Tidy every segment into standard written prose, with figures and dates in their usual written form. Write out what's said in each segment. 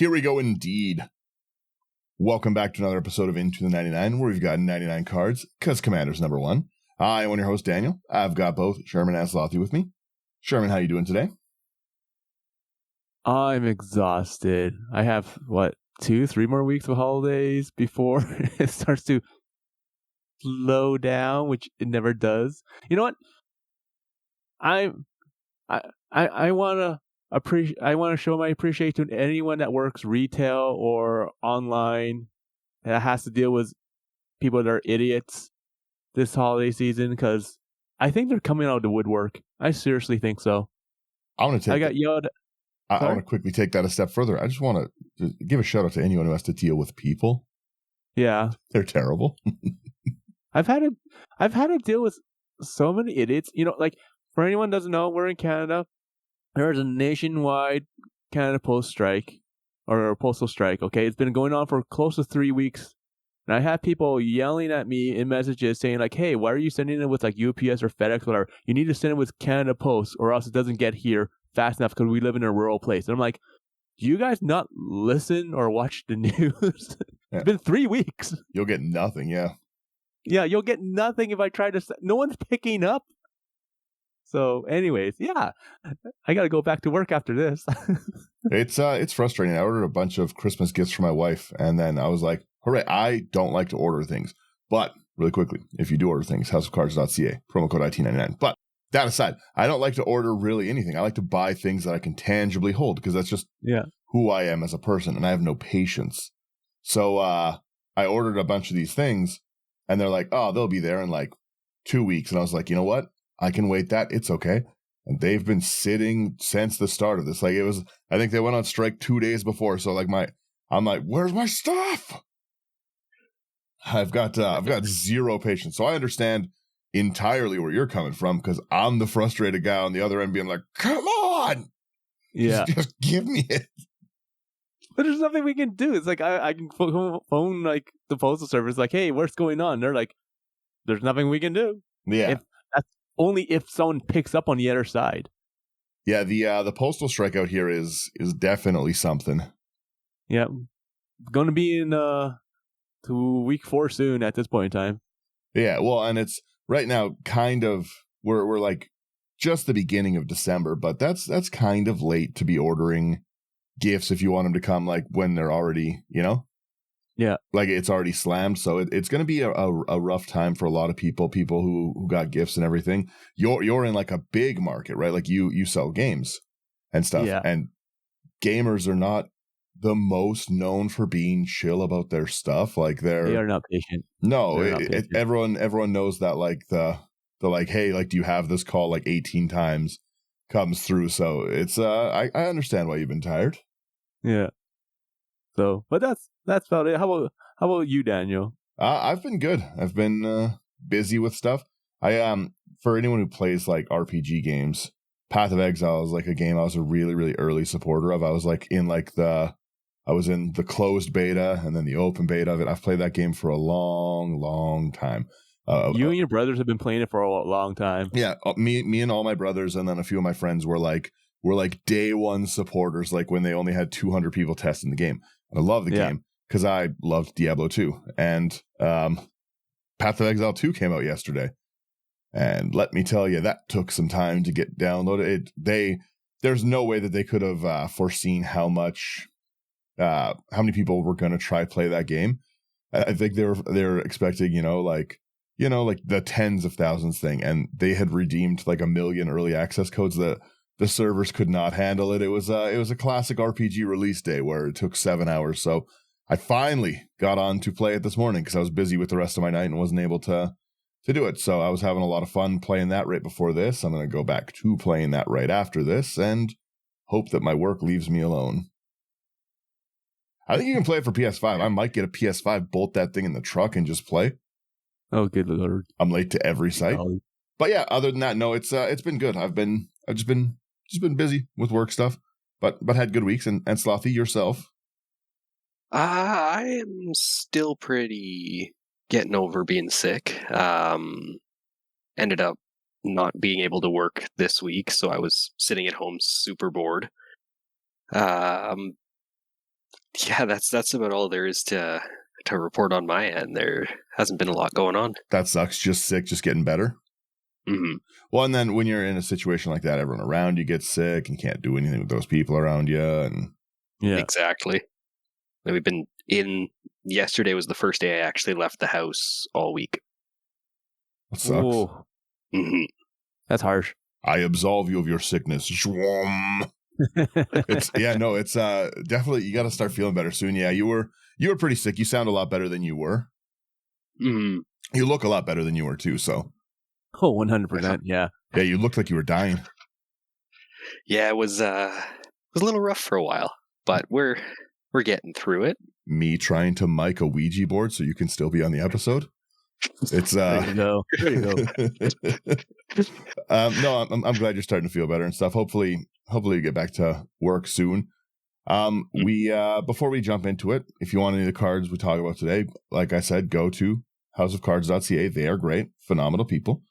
Here we go indeed. Welcome back to another episode of Into the 99, where we've got 99 cards, because Commander's number one. I am your host, Daniel. I've got both Sherman and Slothy with me. Sherman, how you doing today? I'm exhausted. I have, 2-3 more weeks of holidays before it starts to slow down, which it never does. You know what? I want to show my appreciation to anyone that works retail or online that has to deal with people that are idiots this holiday season, because I think they're coming out of the woodwork. I seriously think so. I want to yelled. I want to quickly take that a step further. I just want to give a shout out to anyone who has to deal with people. Yeah, they're terrible. I've had to deal with so many idiots. You know, like, for anyone who doesn't know, we're in Canada. There is a nationwide Canada Post strike, or postal strike. Okay, it's been going on for close to 3 weeks, and I have people yelling at me in messages saying like, "Hey, why are you sending it with like UPS or FedEx, whatever? You need to send it with Canada Post, or else it doesn't get here fast enough because we live in a rural place." And I'm like, "Do you guys not listen or watch the news?" Yeah. It's been 3 weeks. You'll get nothing. Yeah, you'll get nothing if I try to. No one's picking up. So, anyways, yeah, I got to go back to work after this. It's frustrating. I ordered a bunch of Christmas gifts for my wife, and then I was like, hooray, I don't like to order things. But really quickly, if you do order things, houseofcards.ca, promo code IT99. But that aside, I don't like to order really anything. I like to buy things that I can tangibly hold, because that's just who I am as a person, and I have no patience. So I ordered a bunch of these things, and they're like, oh, they'll be there in like 2 weeks. And I was like, you know what? I can wait that. It's okay. And they've been sitting since the start of this. Like, it was, I think they went on strike 2 days before. So like I'm like, where's my stuff? I've got zero patience. So I understand entirely where you're coming from, because I'm the frustrated guy on the other end being like, come on. Yeah. Just give me it. But there's nothing we can do. It's like, I can phone like the postal service, like, hey, what's going on? They're like, there's nothing we can do. Yeah. Only if someone picks up on the other side. Yeah, the postal strike out here is definitely something. Yeah, going to be in to week 4 soon at this point in time. Yeah, well, and it's right now kind of we're like just the beginning of December, but that's kind of late to be ordering gifts if you want them to come like when they're already, Yeah, like it's already slammed. So it's going to be a rough time for a lot of people who got gifts and everything. You're in like a big market, right? Like you sell games and stuff, and gamers are not the most known for being chill about their stuff. Like they are not patient. No, everyone knows that like the like, hey, like, do you have this call like 18 times comes through. So it's I understand why you've been tired. Yeah. So, but that's about it. How about you, Daniel? I've been good. I've been busy with stuff. I for anyone who plays like RPG games, Path of Exile is like a game I was a really, really early supporter of. I was like in the closed beta and then the open beta of it. I've played that game for a long, long time. You and your brothers have been playing it for a long time. Yeah, me and all my brothers, and then a few of my friends were like day one supporters, like when they only had 200 people testing the game. And I love the game because I loved Diablo 2. And Path of Exile 2 came out yesterday. And let me tell you, that took some time to get downloaded. There's no way that they could have foreseen how many people were going to try play that game. I think they're expecting, like the tens of thousands thing, and they had redeemed like 1 million early access codes that the servers could not handle it. It was a classic RPG release day where it took 7 hours. So I finally got on to play it this morning because I was busy with the rest of my night and wasn't able to do it. So I was having a lot of fun playing that right before this. I'm going to go back to playing that right after this and hope that my work leaves me alone. I think you can play it for PS5. I might get a PS5, bolt that thing in the truck, and just play. Oh, good Lord! I'm late to every site. But yeah, other than that, no, it's been good. I've just been busy with work stuff, but had good weeks. And Slothy, yourself? I am still pretty getting over being sick. Ended up not being able to work this week, so I was sitting at home super bored. Yeah, that's about all there is to report on my end. There hasn't been a lot going on. That sucks. Just sick, just getting better. Mm-hmm. Well, and then when you're in a situation like that, everyone around you gets sick and can't do anything with those people around you. And Yeah. Exactly. And we've been in. Yesterday was the first day I actually left the house all week. that sucks. Whoa, Mm-hmm. that's harsh. I absolve you of your sickness. Shwom. It's definitely, you got to start feeling better soon. Yeah, you were pretty sick. You sound a lot better than you were. Mm-hmm. You look a lot better than you were too. So Oh, 100%. Yeah. yeah, you looked like you were dying. Yeah, it was a little rough for a while, but we're getting through it. Me trying to mic a Ouija board so you can still be on the episode. It's There you go. There you go. No, I'm glad you're starting to feel better and stuff. Hopefully you get back to work soon. We before we jump into it, if you want any of the cards we talk about today, like I said, go to houseofcards.ca. They are great, phenomenal people.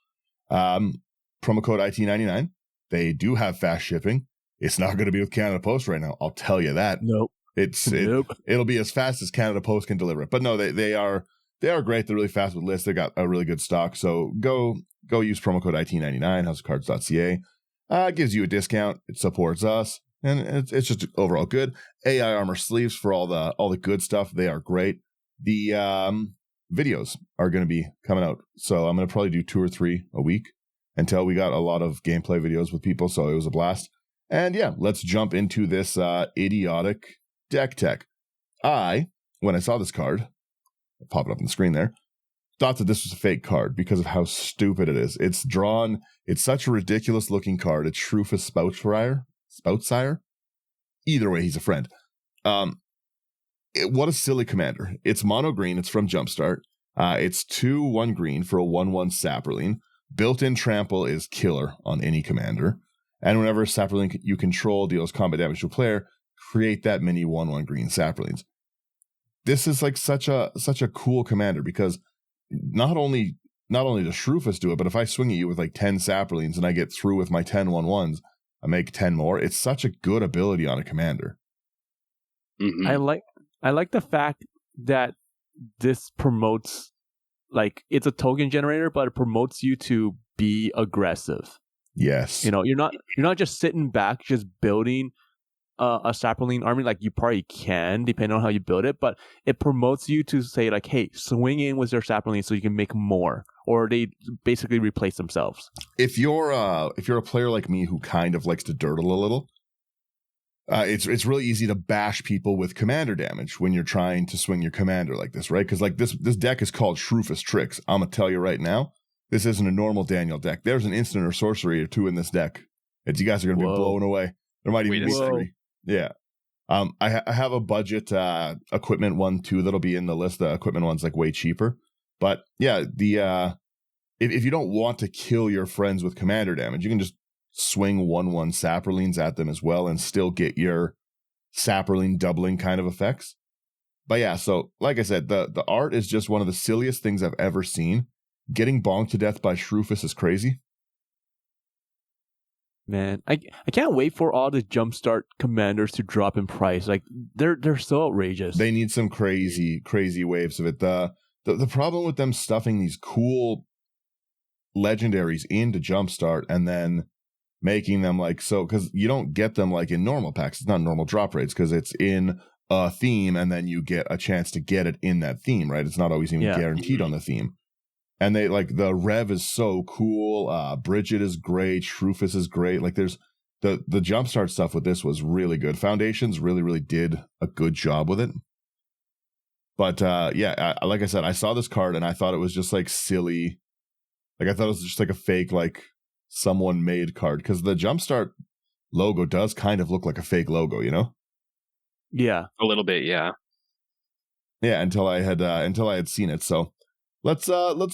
Promo code IT99. They do have fast shipping. It's not going to be with Canada Post right now. I'll tell you that. Nope. It'll be as fast as Canada Post can deliver it. But no, they are great. They're really fast with lists. They got a really good stock. So go use promo code IT99, houseofcards.ca. Gives you a discount. It supports us. And it's just overall good. AI armor sleeves for all the good stuff. They are great. The videos are going to be coming out. So I'm going to probably do 2 or 3 a week until we got a lot of gameplay videos with people. So it was a blast. And yeah, let's jump into this idiotic deck tech. When I saw this card, pop it up on the screen there, thought that this was a fake card because of how stupid it is. It's such a ridiculous looking card. It's Shroofus Spoutsire. Either way, he's a friend. What a silly commander. It's mono green. It's from Jumpstart. It's 2/1 green for a 1/1 saproling. Built-in trample is killer on any commander. And whenever a saproling you control deals combat damage to a player, create that many 1/1 green saprolings. This is like such a cool commander because not only does Shroofus do it, but if I swing at you with like 10 saprolings and I get through with my 10 1/1s, I make 10 more. It's such a good ability on a commander. Mm-hmm. I like the fact that this promotes, like, it's a token generator, but it promotes you to be aggressive. Yes. You know, you're not just sitting back, just building a saproling army. Like, you probably can, depending on how you build it, but it promotes you to say, like, hey, swing in with your saproling so you can make more, or they basically replace themselves. If you're a player like me who kind of likes to dirtle a little, it's really easy to bash people with commander damage when you're trying to swing your commander like this, right? Because like this deck is called Shroofus Tricks. I'm gonna tell you right now, this isn't a normal Daniel deck. There's an instant or sorcery or 2 in this deck. You guys are gonna be blown away. There might even be 3. Yeah. I have a budget equipment one too that'll be in the list. The equipment one's like way cheaper. But yeah, if you don't want to kill your friends with commander damage, you can just swing 1/1 saprolings at them as well and still get your saproling doubling kind of effects. But yeah, so like I said, the art is just one of the silliest things I've ever seen. Getting bonked to death by Shroofus is crazy. Man, I can't wait for all the Jumpstart commanders to drop in price. Like, they're so outrageous. They need some crazy waves of it. The problem with them stuffing these cool legendaries into Jumpstart and then making them like so, because you don't get them like in normal packs. It's not normal drop rates because it's in a theme and then you get a chance to get it in that theme, right? It's not always even guaranteed on the theme. And they like the Rev is so cool. Bridget is great. Shroofus is great. Like there's the Jumpstart stuff with this was really good. Foundations really did a good job with it. But like I said, I saw this card and I thought it was just like silly. Like I thought it was just like a fake, like someone made card because the Jumpstart logo does kind of look like a fake logo, you know? Yeah, a little bit, yeah. Yeah, until I had seen it. So let's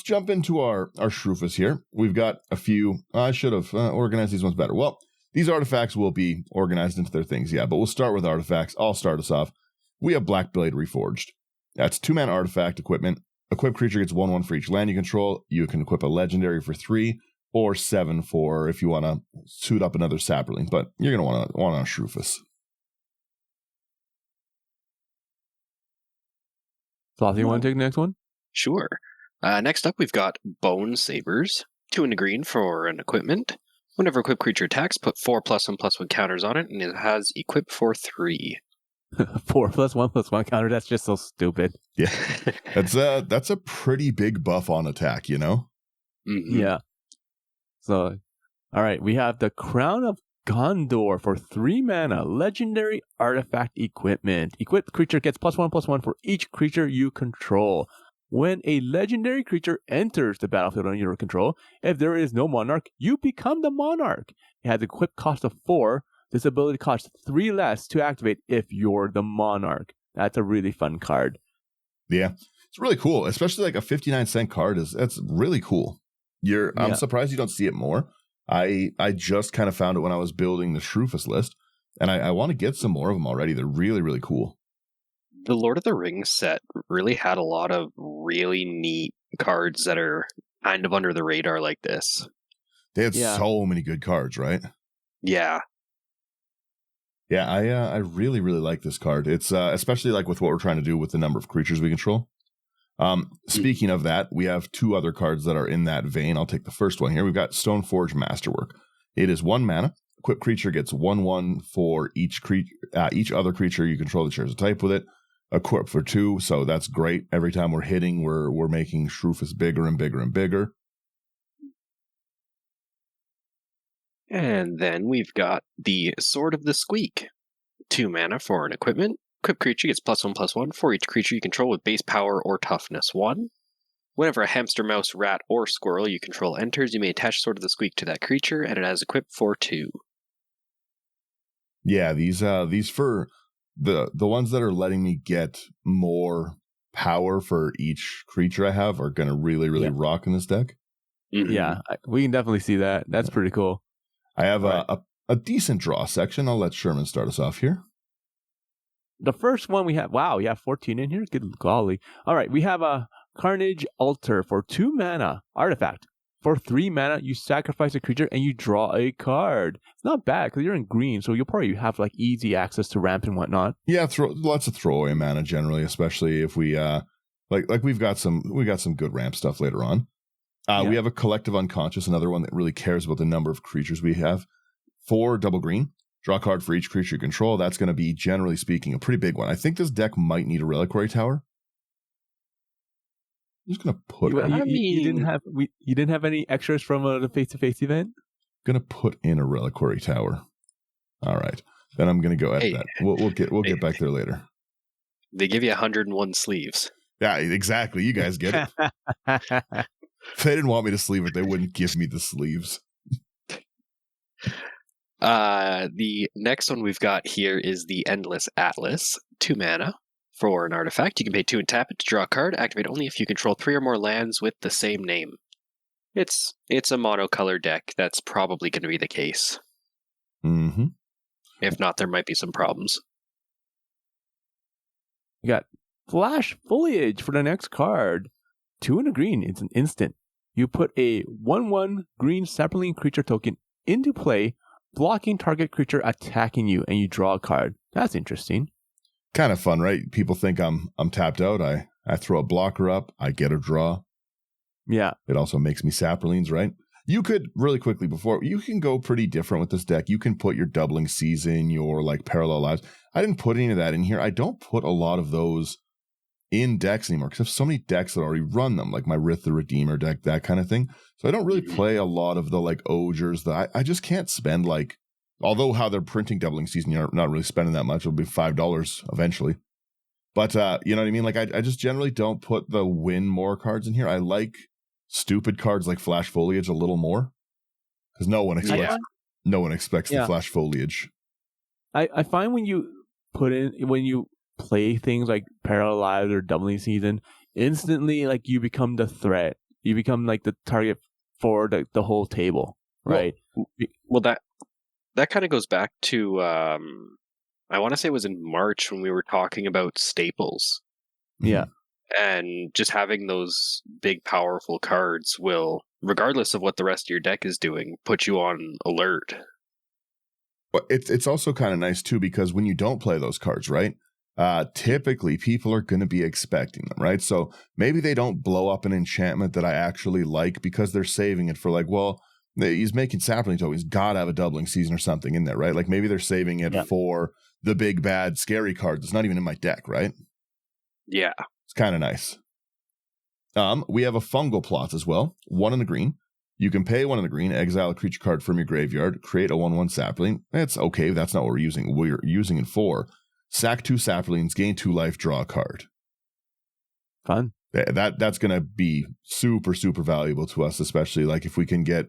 jump into our Shroofus here. We've got a few. I should have organized these ones better. Well, these artifacts will be organized into their things, yeah. But we'll start with artifacts. I'll start us off. We have Blackblade Reforged. That's 2-mana artifact equipment. Equipped creature gets 1/1 for each land you control. You can equip a legendary for 3 or 7 for if you want to suit up another saproling. But you're gonna want a Shroofus. Slothy, you want to take the next one? Sure. Next up, we've got Bone Sabers. 2 and a green for an equipment. Whenever equipped creature attacks, put 4+1/+1 counters on it, and it has equip for 3. 4+1/+1 counter. That's just so stupid. Yeah, that's a pretty big buff on attack, you know? Mm-hmm. Yeah. So, all right, we have the Crown of Gondor for 3 mana, legendary artifact equipment. Equipped creature gets +1/+1 for each creature you control. When a legendary creature enters the battlefield under your control, if there is no monarch, you become the monarch. It has equip cost of 4. This ability costs 3 less to activate if you're the monarch. That's a really fun card. Yeah, it's really cool, especially like a 59-cent card. That's really cool. I'm surprised you don't see it more. I just kind of found it when I was building the Shroofus list, and I want to get some more of them already. They're really, really cool. The Lord of the Rings set really had a lot of really neat cards that are kind of under the radar like this. They had so many good cards, right? Yeah. Yeah, I really, really like this card. It's especially like with what we're trying to do with the number of creatures we control. Speaking of that, we have 2 other cards that are in that vein. I'll take the first one here. We've got Stoneforge Masterwork. It is 1 mana. Equipped creature gets 1/1 for each other creature you control that shares a type with it. Equip for 2, so that's great. Every time we're hitting, we're making Shroofus bigger and bigger and bigger. And then we've got the Sword of the Squeak. 2 mana for an equipment. Equipped creature gets +1/+1 for each creature you control with base power or toughness 1. Whenever a hamster, mouse, rat, or squirrel you control enters, you may attach Sword of the Squeak to that creature, and it has equip for 2. Yeah, these for the ones that are letting me get more power for each creature I have are going to really, really rock in this deck. Mm-hmm. Yeah, we can definitely see that. That's pretty cool. I have a decent draw section. I'll let Sherman start us off here. The first one we have, wow, you have 14 in here? Good golly. All right, we have a Carnage Altar for 2 mana artifact. For 3 mana, you sacrifice a creature and you draw a card. It's not bad because you're in green, so you'll probably have like easy access to ramp and whatnot. Yeah, lots of throwaway mana generally, especially if we like we've got some good ramp stuff later on. We have a Collective Unconscious, another one that really cares about the number of creatures we have. 4 double green, draw a card for each creature you control. That's going to be, generally speaking, a pretty big one. I think this deck might need a Reliquary Tower. I'm just gonna put. You didn't have any extras from the face-to-face event. Gonna put in a Reliquary Tower. All right, then I'm gonna go edit that. We'll get back there later. They give you 101 sleeves. Yeah, exactly. You guys get it. If they didn't want me to sleeve it, they wouldn't give me the sleeves. The next one we've got here is the Endless Atlas. 2 mana. For an artifact, you can pay 2 and tap it to draw a card. Activate only if you control 3 or more lands with the same name. It's a monocolor deck. That's probably going to be the case. Mm-hmm. If not, there might be some problems. You got Flash Foliage for the next card. 2 and a green. It's an instant. You put a 1/1 green saproling creature token into play, blocking target creature attacking you, and you draw a card. That's interesting. Kind of fun, right? People think I'm tapped out. I throw a blocker up. I get a draw. Yeah. It also makes me saprolings, right? You could really quickly you can go pretty different with this deck. You can put your Doubling Season, your like Parallel Lives. I didn't put any of that in here. I don't put a lot of those in decks anymore because I have so many decks that already run them, like my Rith the Redeemer deck, that kind of thing. So I don't really play a lot of the like Ogres that I just can't spend like, although how they're printing Doubling Season, you're not really spending that much. It'll be $5 eventually. But you know what I mean? Like I just generally don't put the win more cards in here. I like stupid cards like Flash Foliage a little more because no one expects the Flash Foliage. I find when you play things like Parallel Lives or Doubling Season, instantly like you become the threat. You become like the target for the whole table, right? Well, that kind of goes back to I want to say it was in March when we were talking about staples. Yeah. And just having those big powerful cards will, regardless of what the rest of your deck is doing, put you on alert. But it's also kind of nice too because when you don't play those cards, right? typically people are going to be expecting them, right? So maybe they don't blow up an enchantment that I actually like because they're saving it for like, well, he's making sapling toe. He's got to have a doubling season or something in there, right? Like maybe they're saving it for the big bad scary card that's not even in my deck, right? Yeah. It's kind of nice. We have a fungal plot as well. 1 in the green. You can pay 1 in the green, exile a creature card from your graveyard, create a 1/1 sapling. It's okay. That's not what we're using. We're using it for sack 2 saplings, gain 2 life, draw a card. Fun. That's going to be super, super valuable to us, especially like if we get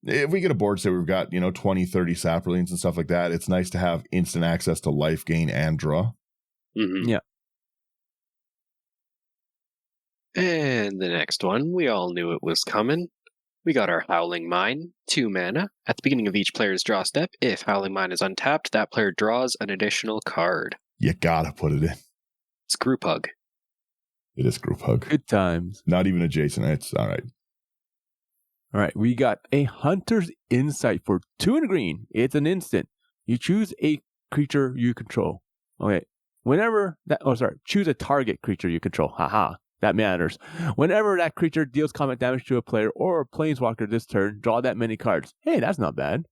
a board, say we've got, 20, 30 saplings and stuff like that. It's nice to have instant access to life gain and draw. Mm-hmm. Yeah. And the next one, we all knew it was coming. We got our Howling Mine, 2 mana. At the beginning of each player's draw step, if Howling Mine is untapped, that player draws an additional card. You gotta put it in. It's Group Hug. It is Group Hug. Good times. Not even adjacent. It's all right. All right, we got a Hunter's Insight for 2 in the green. It's an instant. You choose a creature you control. Okay, choose a target creature you control. Haha. That matters. Whenever that creature deals combat damage to a player or a planeswalker this turn, draw that many cards. Hey, that's not bad.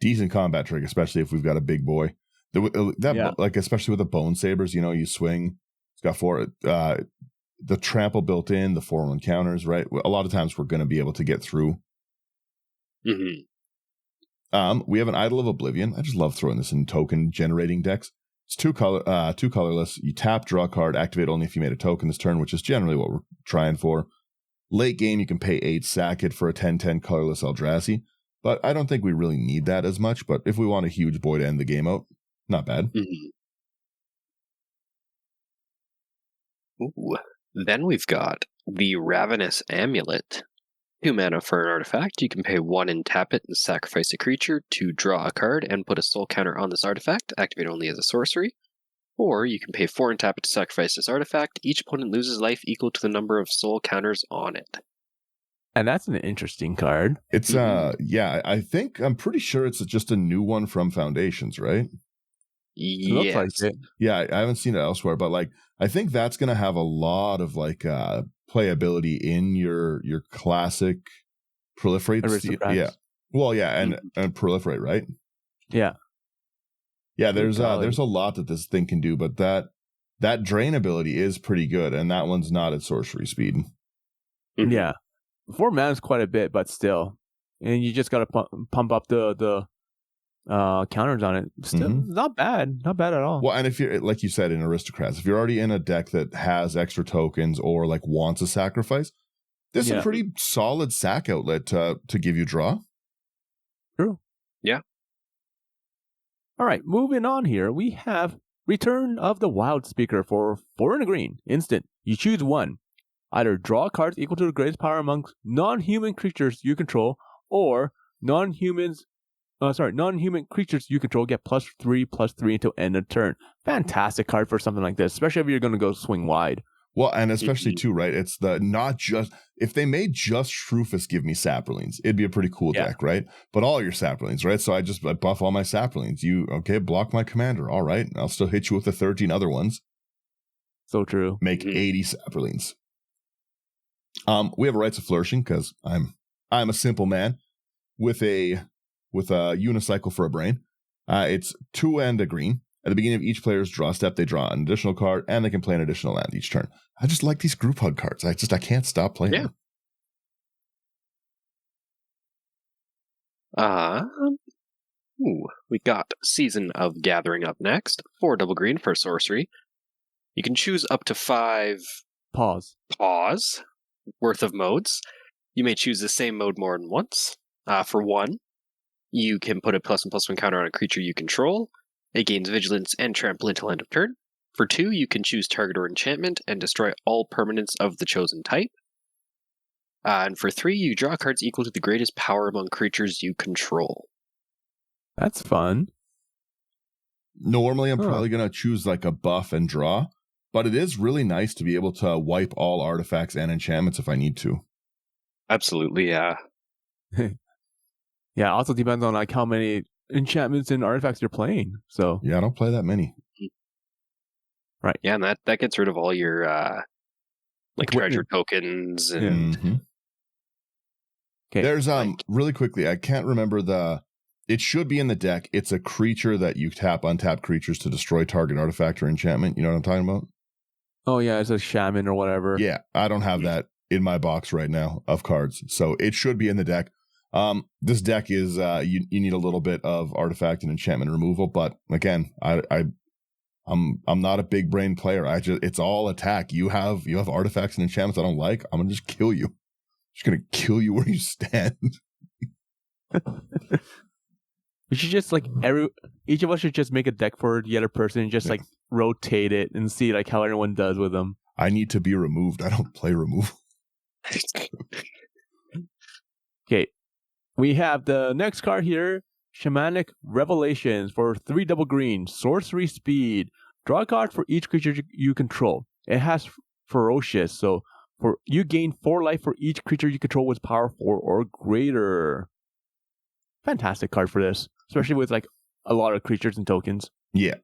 Decent combat trick, especially if we've got a big boy. Like especially with the Bone Sabers, you swing. It's got 4. The trample built in, the 4/1 counters, right? A lot of times we're going to be able to get through. Mm-hmm. We have an Idol of Oblivion. I just love throwing this in token generating decks. It's 2 colorless. You tap, draw a card, activate only if you made a token this turn, which is generally what we're trying for. Late game, you can pay 8, sack it for a 10/10 colorless Eldrazi, but I don't think we really need that as much. But if we want a huge boy to end the game out, not bad. Mm-hmm. Ooh. Then we've got the Ravenous Amulet. 2 mana for an artifact. You can pay 1 and tap it and sacrifice a creature to draw a card and put a soul counter on this artifact, activate only as a sorcery. Or you can pay 4 and tap it to sacrifice this artifact. Each opponent loses life equal to the number of soul counters on it. And that's an interesting card. It's I'm pretty sure it's just a new one from Foundations, right? Yes. Looks like it. Yeah, I haven't seen it elsewhere, but like I think that's going to have a lot of like playability in your classic proliferate. Yeah. Well, yeah, and proliferate, right? Yeah. Yeah, there's a lot that this thing can do, but that drain ability is pretty good, and that one's not at sorcery speed. Mm-hmm. Yeah. 4 mana is quite a bit, but still. And you just got to pump up the counters on it. Still, not bad. Not bad at all. Well, and if you're, like you said, in Aristocrats, if you're already in a deck that has extra tokens or like wants a sacrifice, this is a pretty solid sack outlet to give you draw. True. Yeah. All right, moving on here. We have Return of the Wild Speaker for 4 in the green. Instant. You choose 1. Either draw cards equal to the greatest power amongst non-human creatures you control, or non-human creatures you control get +3/+3 until end of turn. Fantastic card for something like this, especially if you're going to go swing wide. Well, and especially too, right? It's not just if they made just Shroofus give me saprolings, it'd be a pretty cool deck, right? But all your saprolings, right? So I buff all my saprolings. You block my commander, all right? I'll still hit you with the 13 other ones. So true. Make 80 saprolings. We have a Rites of Flourishing because I'm a simple man with a unicycle for a brain. It's 2 and a green. At the beginning of each player's draw step, they draw an additional card, and they can play an additional land each turn. I just like these group hug cards. I can't stop playing them. We got Season of Gathering up next. 4 double green for sorcery. You can choose up to 5 pause worth of modes. You may choose the same mode more than once. For 1, you can put a +1/+1 counter on a creature you control. It gains vigilance and trample until end of turn. For 2, you can choose target or enchantment and destroy all permanents of the chosen type. And for 3, you draw cards equal to the greatest power among creatures you control. That's fun. Normally, I'm probably going to choose like a buff and draw, but it is really nice to be able to wipe all artifacts and enchantments if I need to. Absolutely, yeah. Yeah, also depends on like how many enchantments and artifacts you're playing. So yeah, I don't play that many. Right. Yeah, and that gets rid of all your Like, treasure tokens and Okay. There's really quickly, I can't remember it should be in the deck. It's a creature that you tap untap creatures to destroy target artifact or enchantment. You know what I'm talking about? Oh yeah, it's a shaman or whatever. Yeah, I don't have that in my box right now of cards, so it should be in the deck. This deck is you need a little bit of artifact and enchantment removal, but again, I'm not a big brain player. It's all attack. You have artifacts and enchantments I don't like. I'm gonna just kill you. Just gonna kill you where you stand. We should just each of us should just make a deck for the other person and just rotate it and see how everyone does with them. I need to be removed. I don't play removal. Okay. We have the next card here, Shamanic Revelations for 3 double green, sorcery speed. Draw a card for each creature you control. It has ferocious, so you gain 4 life for each creature you control with power 4 or greater. Fantastic card for this, especially with a lot of creatures and tokens. Yeah.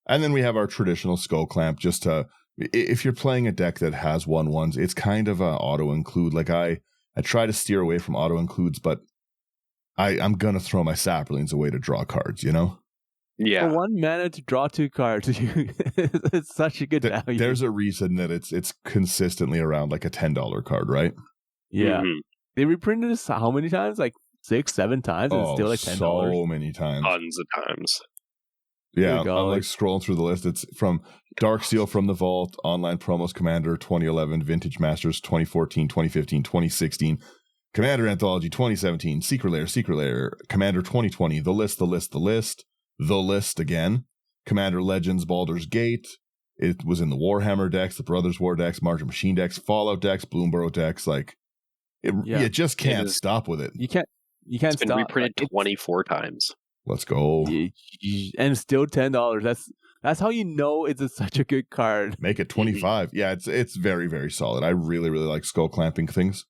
And then we have our traditional Skull Clamp, just to, if you're playing a deck that has 1/1s, it's kind of auto include. I try to steer away from auto includes, but I'm gonna throw my saprolings away to draw cards, you know? Yeah. For 1 mana to draw 2 cards, it's such a good value. There's a reason that it's consistently around a $10 card, right? Yeah. They reprinted this how many times? 6, 7 times, and it's still $10. So many times. Tons of times. Yeah, I'm scrolling through the list. It's from Darksteel from the Vault, Online Promos Commander 2011, Vintage Masters 2014, 2015, 2016, Commander Anthology 2017, Secret Lair, Commander 2020, The List again, Commander Legends Baldur's Gate. It was in the Warhammer decks, the Brothers War decks, Margin Machine decks, Fallout decks, Bloomburrow decks. You just can't stop with it. You can't It's been stop. reprinted 24 times. Let's go. And still $10. That's how you know it's such a good card. Make it 25. Yeah, it's very, very solid. I really, really like skull clamping things.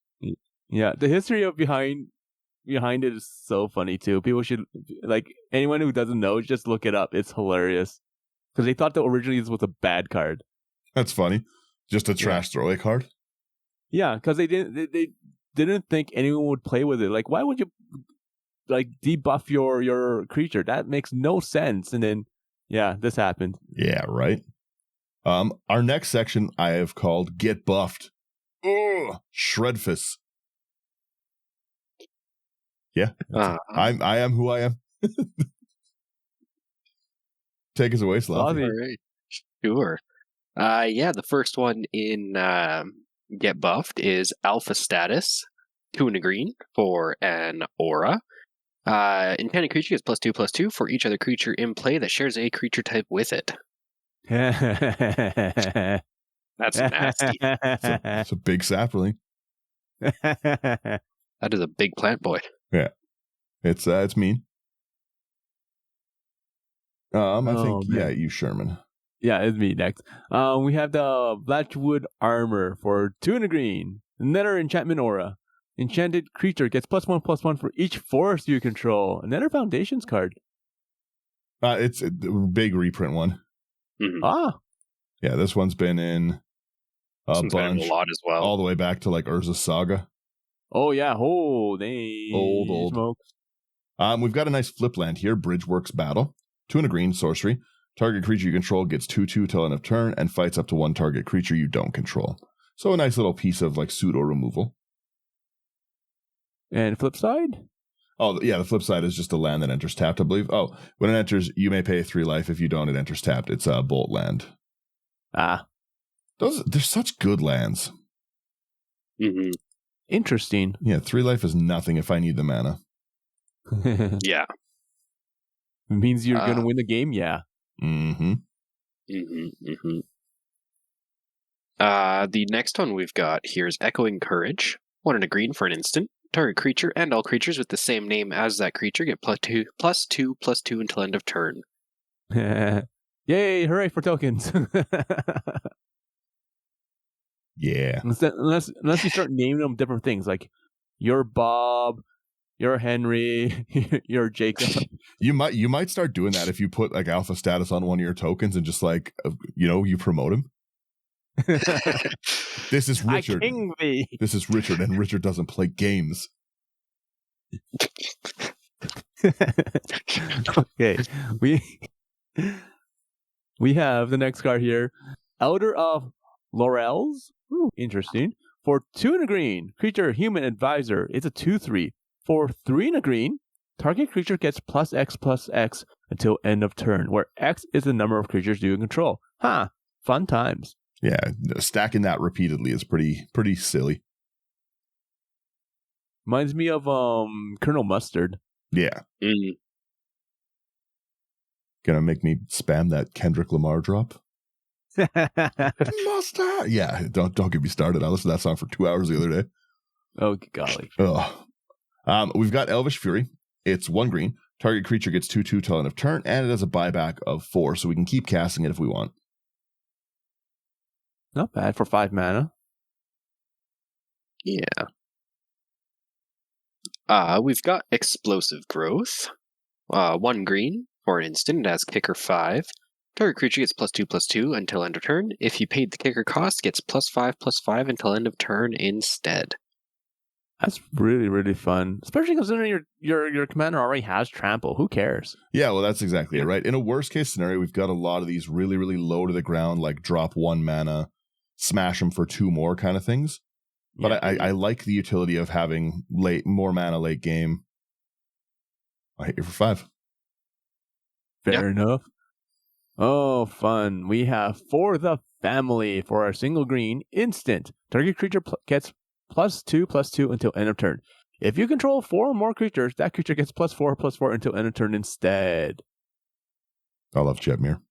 Yeah, the history of behind it is so funny too. People should anyone who doesn't know, just look it up. It's hilarious because they thought that originally this was a bad card. That's funny. Just a trash throwaway card. Yeah, because they didn't think anyone would play with it. Why would you debuff your creature? That makes no sense. And then this happened. Yeah, right. Our next section I have called Get Buffed. Ugh, Shroofus. Yeah. I am who I am. Take us away, Slothy. All right. Sure. The first one in Get Buffed is Alpha Status, 2 and a green for an aura. Enchanted creature gets +2/+2 for each other creature in play that shares a creature type with it. That's nasty. It's a big sapling. That is a big plant boy. Yeah. It's mean. I think you Sherman. Yeah, it's me next. We have the Blackwood Armor for 2 and a green. Another enchantment aura. Enchanted creature gets +1/+1 for each forest you control. Another Foundations card. It's a big reprint one. Mm-hmm. Yeah, this one's been in a bunch. A lot as well. All the way back to Urza's Saga. Oh, yeah. Oh, dang. Old. Smokes. We've got a nice flip land here. Bridgeworks Battle. 2 and a green, sorcery. Target creature you control gets 2/2 till end of turn and fights up to 1 target creature you don't control. So a nice little piece of pseudo removal. And flip side? Oh, yeah, the flip side is just a land that enters tapped, I believe. Oh, when it enters, you may pay 3 life. If you don't, it enters tapped. It's a bolt land. They're such good lands. Mm-hmm. Interesting. Yeah, 3 life is nothing if I need the mana. Yeah. It means you're going to win the game? Yeah. Mm-hmm. Mm-hmm. Mm-hmm. The next one we've got here is Echoing Courage. 1 and a green for an instant. Target creature and all creatures with the same name as that creature get +2/+2 until end of turn. Yay! Hooray for tokens! Yeah. Unless you start naming them different things, like you're Bob, you're Henry, you're Jacob. You might start doing that if you put like alpha status on one of your tokens and just like you promote him. This is Richard. I king thee. This is Richard, and Richard doesn't play games. Okay, we have the next card here, Elder of Laurels. Ooh, interesting. For 2 and a green, creature human advisor. It's a 2/3. For 3 and a green, target creature gets +X/+X until end of turn, where X is the number of creatures you control. Fun times. Yeah, stacking that repeatedly is pretty silly. Reminds me of Colonel Mustard. Yeah. Gonna make me spam that Kendrick Lamar drop? Mustard. Yeah, don't get me started. I listened to that song for 2 hours the other day. Oh golly. We've got Elvish Fury. It's 1 green. Target creature gets 2/2 till end of turn, and it has a buyback of 4, so we can keep casting it if we want. Not bad for 5 mana. Yeah. We've got Explosive Growth. 1 green. For an instant, it has kicker 5. Target creature gets +2/+2 until end of turn. If you paid the kicker cost, gets +5/+5 until end of turn instead. That's really, really fun. Especially considering your commander already has trample. Who cares? Yeah, well, that's exactly it, right? In a worst case scenario, we've got a lot of these really, really low to the ground, like drop 1 mana, smash them for 2 more kind of things. But yeah. I like the utility of having more mana late game. I hit you for 5. Fair enough. Oh, fun. We have For the Family for our single green instant. Target creature gets +2/+2 until end of turn. If you control 4 or more creatures, that creature gets +4/+4 until end of turn instead. I love Jetmir.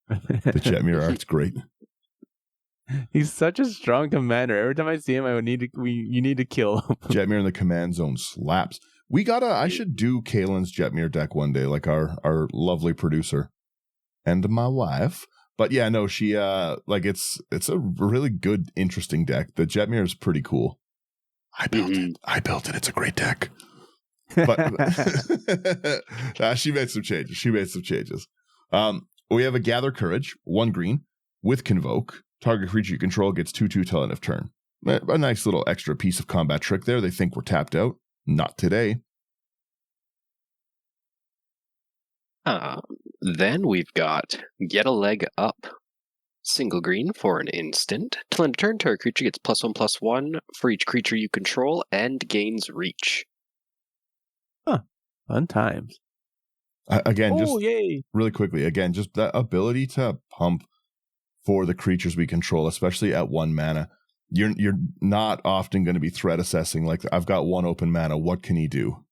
The Jetmir art's great. He's such a strong commander. Every time I see him, you need to kill him. Jetmir in the command zone slaps. I should do Kalen's Jetmir deck one day, like our lovely producer and my wife. But yeah, no, she it's a really good, interesting deck. The Jetmir is pretty cool. I built it. It's a great deck. But she made some changes. We have a Gather Courage, 1 green with Convoke. Target creature you control gets 2/2 till end of turn. A nice little extra piece of combat trick there. They think we're tapped out. Not today. Then we've got Get a Leg Up. Single green for an instant. Till end of turn, target creature gets +1/+1 for each creature you control and gains reach. Fun times. Again, yay. Really quickly, again, just that ability to pump for the creatures we control, especially at 1 mana. You're not often going to be threat assessing. Like, I've got 1 open mana. What can he do?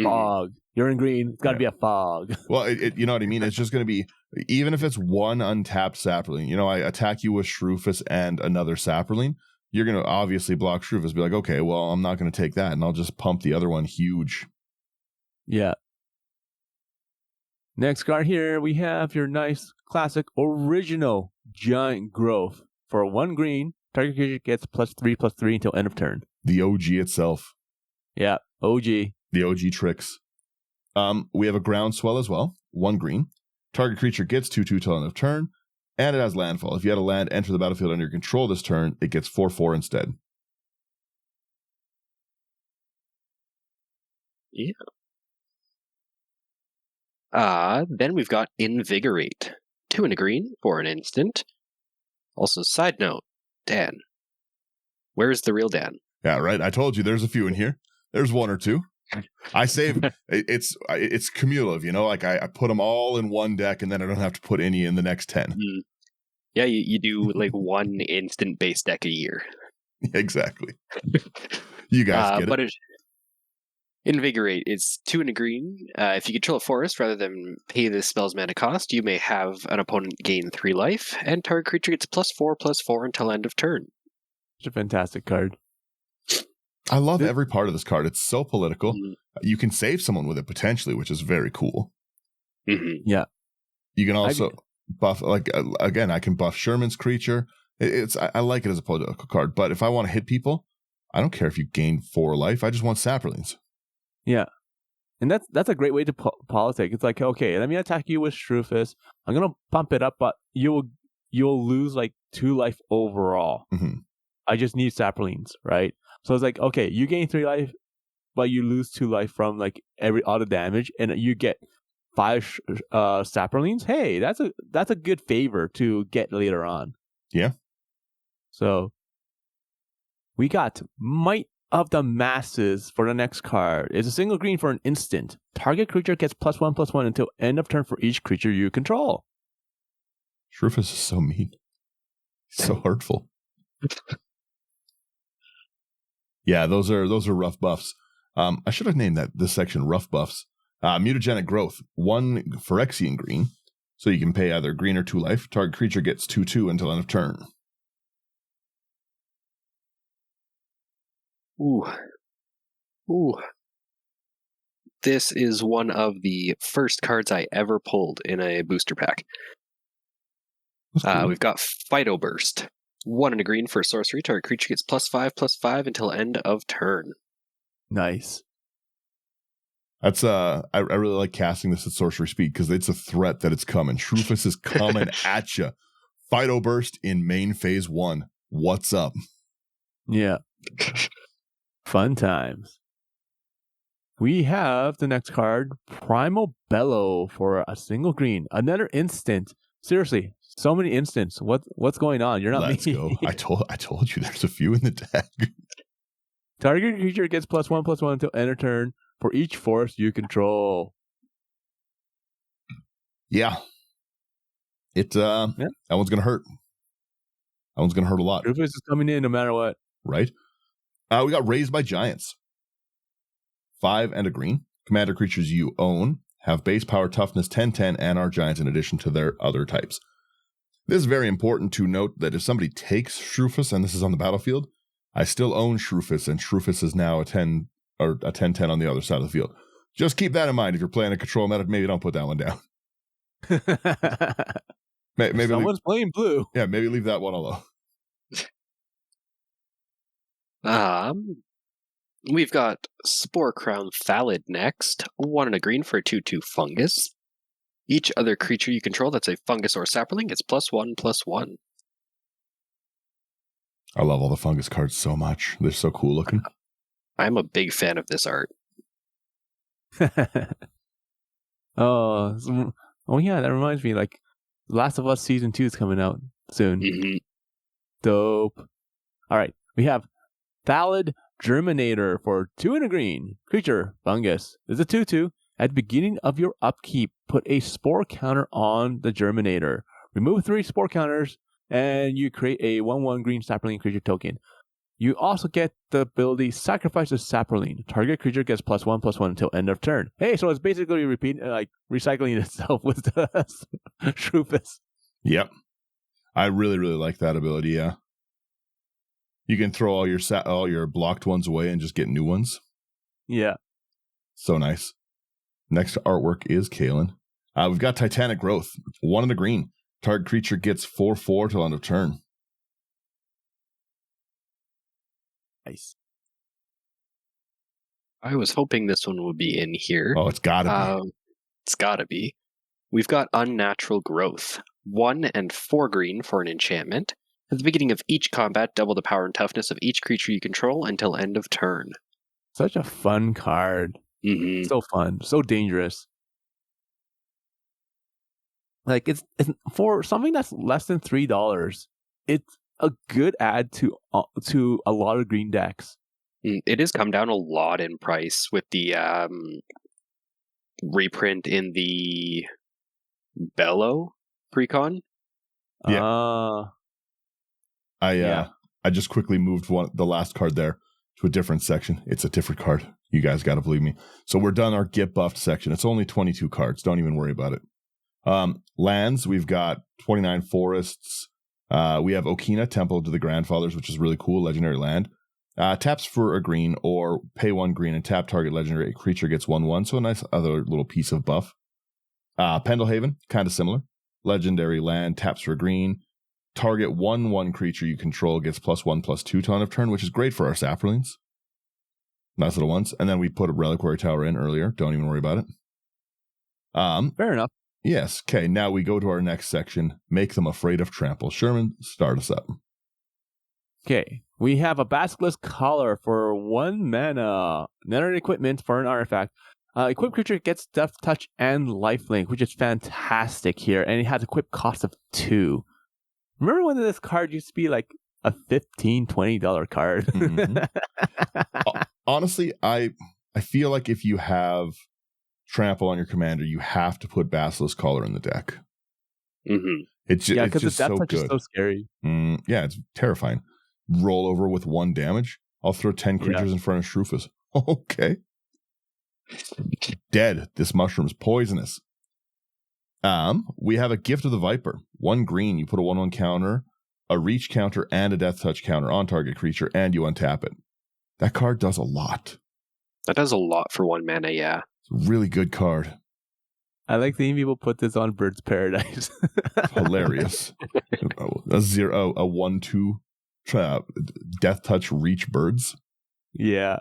Fog. You're in green. It's got to be a fog. Well, you know what I mean? It's just going to be, even if it's 1 untapped saporling, I attack you with Shroofus and another saporling, you're going to obviously block Shroofus. Be like, okay, well, I'm not going to take that, and I'll just pump the other one huge. Yeah. Next card here, we have your nice, classic, original Giant Growth. For 1 green, target creature gets +3/+3 until end of turn. The OG itself. Yeah, OG. The OG tricks. We have a Groundswell as well. 1 green. Target creature gets 2/2 till end of turn, and it has landfall. If you had a land enter the battlefield under your control this turn, it gets 4/4 instead. Yeah. Then we've got Invigorate. 2 and a green for an instant. Also, side note, Dan. Where's the real Dan? Yeah, right. I told you there's a few in here. There's 1 or 2. I save. It's cumulative, like I put them all in 1 deck, and then I don't have to put any in the next 10. Yeah, you do like 1 instant base deck a year. Exactly. You guys get it. Invigorate is 2 and a green. If you control a forest rather than pay the spell's mana cost, you may have an opponent gain 3 life, and target creature gets +4/+4 until end of turn. It's a fantastic card. I love every part of this card. It's so political. You can save someone with it potentially, which is very cool. Yeah. You can also buff, again, I can buff Sherman's creature. I like it as a political card, but if I want to hit people, I don't care if you gain 4 life. I just want saprolings. Yeah. And that's a great way to politic. It's like, okay, let me attack you with Shroofus. I'm gonna pump it up, but you'll lose like 2 life overall. Mm-hmm. I just need saprolings, right? So it's like, okay, you gain 3 life, but you lose 2 life from like every auto damage, and you get 5 saprolings. Hey, that's a good favor to get later on. Yeah. So we got Might of the Masses for the next card. It's a single green for an instant. Target creature gets +1/+1 until end of turn for each creature you control. Shroofus is so mean. So hurtful. Yeah, those are rough buffs. I should have named this section rough buffs. Mutagenic growth, 1 Phyrexian green. So you can pay either green or 2 life. Target creature gets 2/2 until end of turn. Ooh. This is one of the first cards I ever pulled in a booster pack. Cool. We've got Fido Burst. 1 and a green for sorcery. Target creature gets +5/+5 until end of turn. Nice. That's I really like casting this at sorcery speed because it's a threat that it's coming. Shroofus is coming at you. Fido Burst in main phase 1. What's up? Yeah. Fun times. We have the next card, Primal Bellow for a single green. Another instant. Seriously, so many instants. What's going on? You're not Let's me. go. I told you there's a few in the deck. Target creature gets +1/+1 until end of turn for each force you control. Yeah. That one's gonna hurt. That one's gonna hurt a lot. Rufus is coming in no matter what. Right? We got Raised by Giants. 5 and a green. Commander creatures you own have base power, toughness 10/10, and are giants in addition to their other types. This is very important to note that if somebody takes Shroofus and this is on the battlefield, I still own Shroofus, and Shroofus is now a 10 or a 10/10 on the other side of the field. Just keep that in mind if you're playing a control meta. Maybe don't put that one down. maybe someone's playing blue. Yeah, maybe leave that one alone. We've got Spore Crown Thallid next. 1 and a green for a 2/2 fungus. Each other creature you control that's a fungus or sapling gets +1/+1. I love all the fungus cards so much. They're so cool looking. I'm a big fan of this art. Oh yeah, that reminds me. Like, Last of Us Season 2 is coming out soon. Mm-hmm. Dope. All right, we have Thallid Germinator for 2 and a green. Creature, fungus. This is a 2/2. At the beginning of your upkeep, put a spore counter on the Germinator. Remove 3 spore counters, and you create a 1/1 green sapling creature token. You also get the ability Sacrifice a Saproling. Target creature gets +1/+1 until end of turn. Hey, so it's basically recycling itself with the Shroofus. Yep. I really, really like that ability, yeah. You can throw all your blocked ones away and just get new ones. Yeah. So nice. Next artwork is Kalen. We've got Titanic Growth. 1 and a green. Target creature gets 4/4 till end of turn. Nice. I was hoping this one would be in here. Oh, it's gotta be. It's gotta be. We've got Unnatural Growth. 1 and 4 green for an enchantment. At the beginning of each combat, double the power and toughness of each creature you control until end of turn. Such a fun card. Mm-hmm. So fun. So dangerous. Like, it's for something that's less than $3. It's a good add to a lot of green decks. It has come down a lot in price with the reprint in the Bellow precon. Yeah. I just quickly moved the last card there to a different section. It's a different card. You guys got to believe me. So we're done our get buffed section. It's only 22 cards. Don't even worry about it. Lands, we've got 29 forests. We have Okina, Temple to the Grandfathers, which is really cool. Legendary land. Taps for a green or pay 1 green and tap target legendary creature gets 1/1. So a nice other little piece of buff. Pendlehaven, kind of similar. Legendary land, taps for a green. Target 1/1 creature you control gets +1/+2 till end of turn, which is great for our saprolings. Nice little ones. And then we put a reliquary tower in earlier. Don't even worry about it. Fair enough. Yes. Okay. Now we go to our next section. Make them afraid of trample. Sherman, start us up. Okay. We have a Basilisk Collar for 1 mana. Another equipment for an artifact. Equipped creature gets Death Touch and Lifelink, which is fantastic here. And it has equip cost of 2. Remember when this card used to be like a $15, $20 card? Mm-hmm. Honestly, I feel like if you have trample on your commander, you have to put Basilisk Collar in the deck. Mm-hmm. It's because it's the just Death so Touch good. is so scary. Yeah, it's terrifying. Roll over with 1 damage. I'll throw 10 creatures in front of Shroofus. Okay. Dead. This mushroom's poisonous. We have a Gift of the Viper. 1 green. You put a 1/1 counter, a reach counter, and a Death Touch counter on target creature, and you untap it. That card does a lot. That does a lot for 1 mana, yeah. It's a really good card. I like seeing people put this on Bird's Paradise. Hilarious. A 1/2 Death Touch reach birds. Yeah.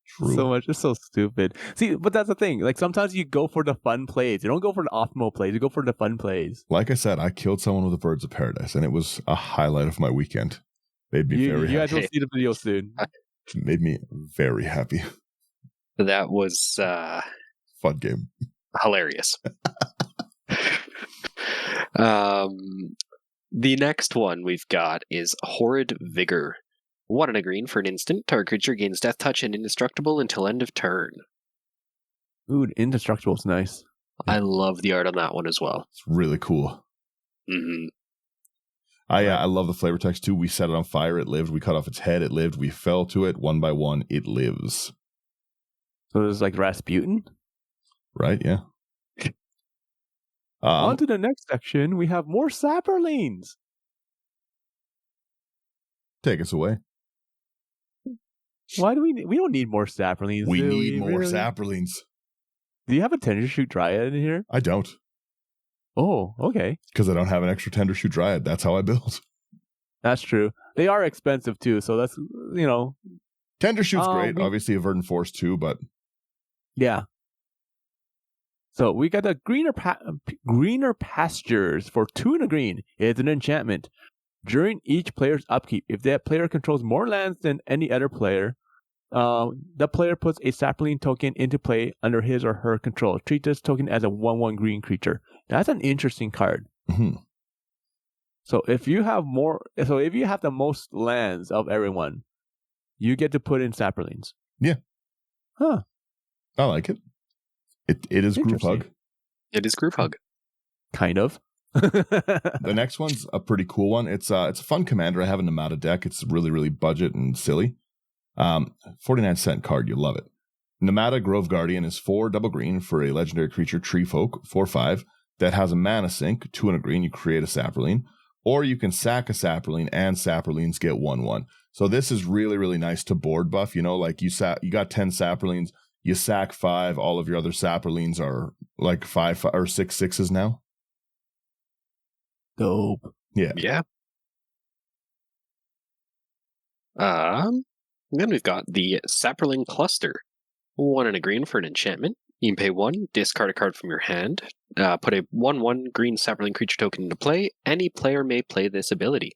True. So much. It's so stupid. See, but that's the thing. Like, sometimes you go for the fun plays. You don't go for the optimal plays. You go for the fun plays. Like I said, I killed someone with a Birds of Paradise, and it was a highlight of my weekend. Made me very You guys happy. will see the video soon. Made me very happy. That was Fun game. hilarious. The next one we've got is Horrid Vigor. 1 and a green for an instant. Target creature gains Death Touch and Indestructible until end of turn. Ooh, Indestructible is nice. I love the art on that one as well. It's really cool. Mm-hmm. I love the flavor text too. We set it on fire, it lived. We cut off its head, it lived. We fell to it 1 by 1, it lives. So it's like Rasputin. Right? Yeah. On to the next section. We have more saprolings. Take us away. Why do we don't need more saprolings? We need more saprolings. Do you have a Tender Shoot Dryad in here? I don't. Oh, okay. Because I don't have an extra Tender Shoot Dryad. That's how I build. That's true. They are expensive too, so that's, Tender Shoot's great. Obviously, a Verdant Force too, but yeah. So we got the greener pastures for 2 and a green. It's an enchantment. During each player's upkeep, if that player controls more lands than any other player, the player puts a sapling token into play under his or her control. Treat this token as a 1/1 green creature. That's an interesting card. Mm-hmm. So if you have the most lands of everyone, you get to put in saprolings. Yeah. Huh. I like it. It is Group Hug. It is Group Hug. Kind of. The next one's a pretty cool one. It's a fun commander. I have a Namada deck. It's really, really budget and silly. 49-cent card. You love it. Namada Grove Guardian is 4 double green for a legendary creature, Tree Folk, 4/5, that has a mana sink, 2 and a green. You create a saproling. Or you can sack a saproling and saprolings get 1/1. So this is really, really nice to board buff. Like you got 10 saprolings, you sack 5, all of your other saprolings are like 5 or 6/6s now. Dope. Yeah. Yeah. Then we've got the Saproling Cluster. 1 and a green for an enchantment. You can pay 1, discard a card from your hand, put a 1/1 green Saproling creature token into play. Any player may play this ability.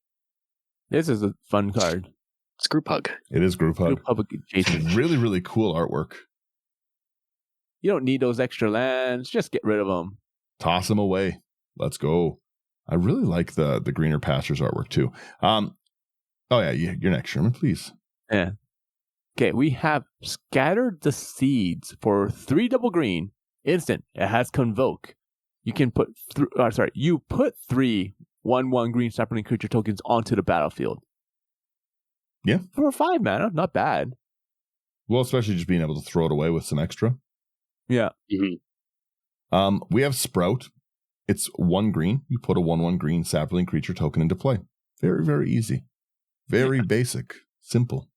This is a fun card. It's Group Hug. It is Group Hug. Group Hug adjacent. Really, really cool artwork. You don't need those extra lands. Just get rid of them. Toss them away. Let's go. I really like the Greener Pastures artwork too. Oh yeah, you're next, Sherman, please. Yeah. Okay, we have Scattered the Seeds for 3 double green. Instant. It has Convoke. You can put you put 3 1/1 green sapling creature tokens onto the battlefield. Yeah. For 5 mana, not bad. Well, especially just being able to throw it away with some extra. Yeah. Mm-hmm. We have Sprout. It's 1 green. You put a 1/1 green sapling creature token into play. Very, very easy. Very basic. Simple.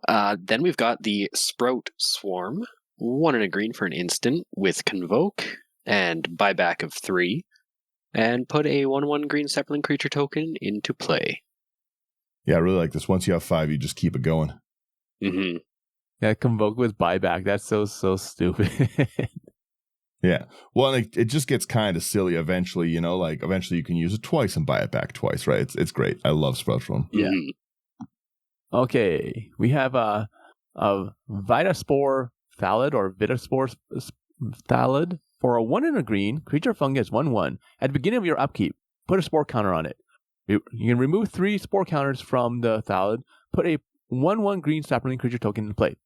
Then we've got the Sprout Swarm. 1 and a green for an instant with Convoke and buyback of 3. And put a 1/1 green sapling creature token into play. Yeah, I really like this. Once you have 5, you just keep it going. Mm-hmm. That convoke with buyback. That's so stupid. Yeah. Well, and it just gets kind of silly eventually, you know, like eventually you can use it twice and buy it back twice, right? It's great. I love Sproutsroom. Yeah. Okay. We have a Vitaspore Thallid or Vitaspore Thallid. For a 1 and a green, creature fungus 1/1. At the beginning of your upkeep, put a spore counter on it. You can remove 3 spore counters from the Thallid, put a 1/1 green saproling creature token into play.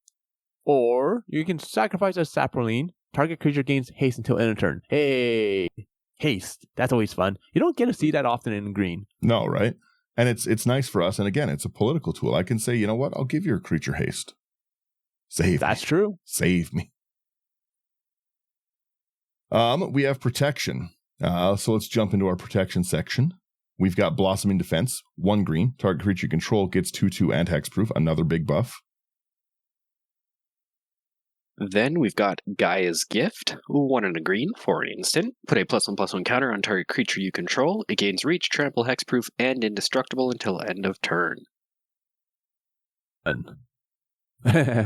Or you can sacrifice a saproling. Target creature gains haste until end of turn. Hey, haste. That's always fun. You don't get to see that often in green. No, right? And it's nice for us. And again, it's a political tool. I can say, you know what? I'll give your creature haste. That's true. Save me. We have protection. So let's jump into our protection section. We've got Blossoming Defense, 1 green. Target creature you control gets 2/2 and hexproof, another big buff. Then we've got Gaia's Gift, 1 and a green for an instant. Put a +1/+1 counter on target creature you control. It gains reach, trample, hexproof, and indestructible until end of turn.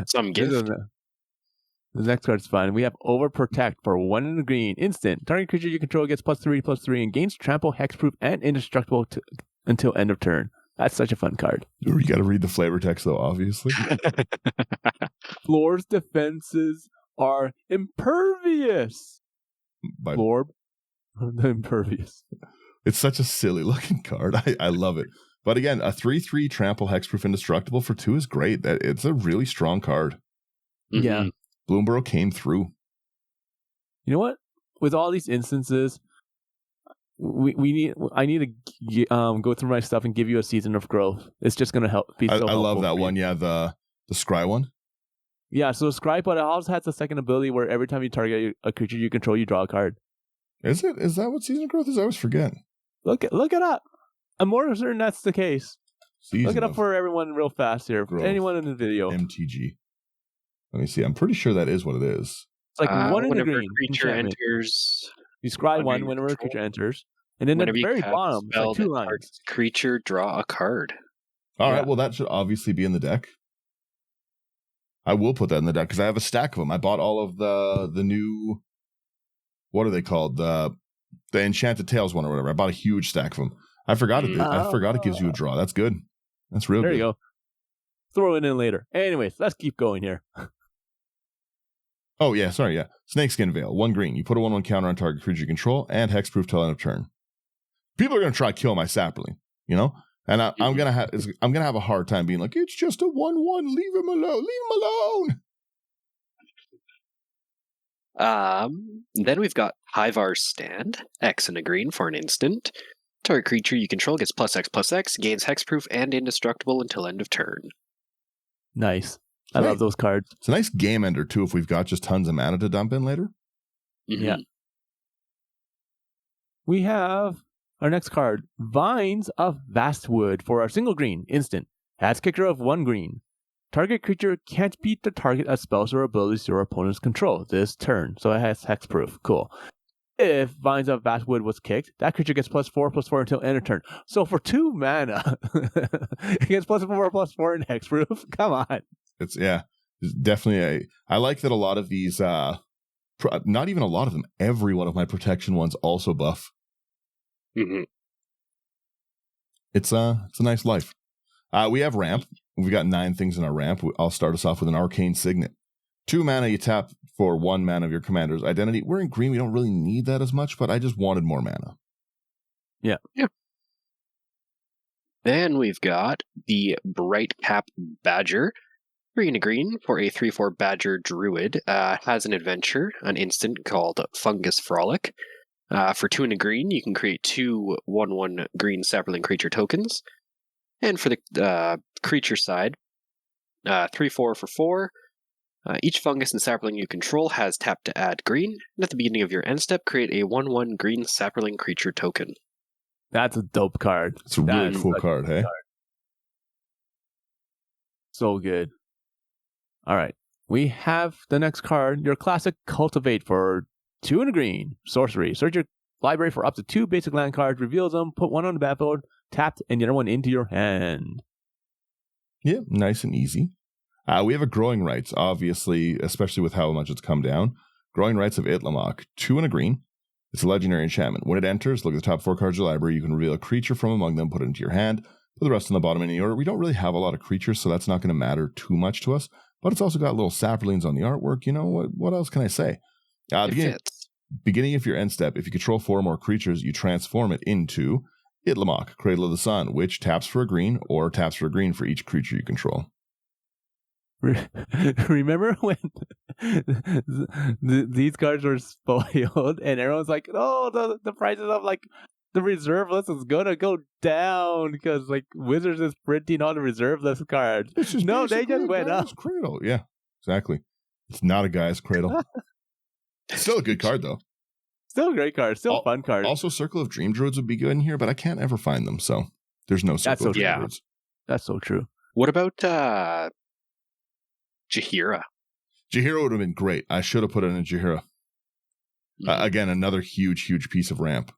Some gift. The next card's fun. We have Overprotect for 1 and a green. Instant. Target creature you control gets +3/+3 and gains trample, hexproof, and indestructible until end of turn. That's such a fun card. You got to read the flavor text, though, obviously. Floor's defenses are impervious. Florb, the impervious. It's such a silly looking card. I love it. But again, a 3/3 trample, hexproof, indestructible for 2 is great. It's a really strong card. Yeah. Bloomborough came through. You know what? With all these instances, I need to go through my stuff and give you a season of growth. It's just going to help. I love that one. Yeah, the scry one. Yeah, so scry, but it also has a second ability where every time you target a creature you control, you draw a card. Is it? Is that what season of growth is? I always forget. Look it up. I'm more certain that's the case. Look it up for everyone real fast here. For anyone in the video. MTG. Let me see. I'm pretty sure that is what it is. It's like 1 in the green. Creature enters. You scry 1 whenever a creature enters. And then at the very bottom, it's like 2 lines. Creature, draw a card. All right, well, that should obviously be in the deck. I will put that in the deck because I have a stack of them. I bought all of the new, what are they called? The Enchanted Tales one or whatever. I bought a huge stack of them. I forgot it gives you a draw. That's good. That's real good. There you go. Throw it in later. Anyways, let's keep going here. Oh, yeah, sorry, yeah. Snakeskin Veil, 1 green. You put a 1/1 counter on target creature you control and hexproof till end of turn. People are going to try to kill my sapling, you know? And I'm gonna have a hard time being like, it's just a 1/1. Leave him alone. Then we've got Hivar's Stand, X and a green for an instant. Target creature you control gets +X/+X, gains hexproof and indestructible until end of turn. Nice. I love those cards. It's a nice game ender too if we've got just tons of mana to dump in later. Mm-hmm. Yeah. We have our next card, Vines of Vastwood for our single green instant. Adds kicker of 1 green. Target creature can't beat the target at spells or abilities your opponents control this turn. So it has hexproof. Cool. If Vines of Vastwood was kicked, that creature gets +4/+4 until end of turn. So for 2 mana, it gets +4/+4 in hexproof. Come on. It's definitely I like that a lot of these, not even a lot of them, every one of my protection ones also buff. Mm-hmm. It's a nice life. We have ramp. We've got 9 things in our ramp. I'll start us off with an Arcane Signet. 2 mana, you tap for 1 mana of your commander's identity. We're in green. We don't really need that as much, but I just wanted more mana. Yeah. Then we've got the Bright Cap Badger. 3 and a green for a 3/4 Badger Druid. Has an adventure, an instant called Fungus Frolic. For 2 and a green, you can create 2 1/1 green sapling creature tokens. And for the creature side, 3/4 for 4. Each fungus and sapling you control has tap to add green. And at the beginning of your end step, create a 1/1 green sapling creature token. That's a dope card. It's a really cool card, hey? So good. All right. We have the next card, your classic Cultivate for 2 and a green. Sorcery. Search your library for up to 2 basic land cards, reveal them, put 1 on the battlefield, tapped, and the other one into your hand. Yeah, nice and easy. We have a Growing Rights, obviously, especially with how much it's come down. Growing Rights of Itlamok, 2 and a green. It's a legendary enchantment. When it enters, look at the top 4 cards of your library. You can reveal a creature from among them, put it into your hand, put the rest on the bottom in any order. We don't really have a lot of creatures, so that's not going to matter too much to us. But it's also got little saprolings on the artwork. You know, what else can I say? Beginning of your end step, if you control 4 or more creatures, you transform it into Itlamok, Cradle of the Sun, which taps for a green or taps for a green for each creature you control. Remember when these cards were spoiled and everyone's like, oh, the prices of like the reserve list is gonna go down because like Wizards is printing all the reserve list cards. No, they just went up. Cradle. Yeah, exactly. It's not a guy's cradle. Still a good card though. Still a great card. Still a fun card. Also, Circle of Dream Druids would be good in here, but I can't ever find them, so there's no Circle of Dream Druids. That's so true. What about Jaheira? Jaheira would have been great. I should have put it in Jaheira. Again, another huge piece of ramp.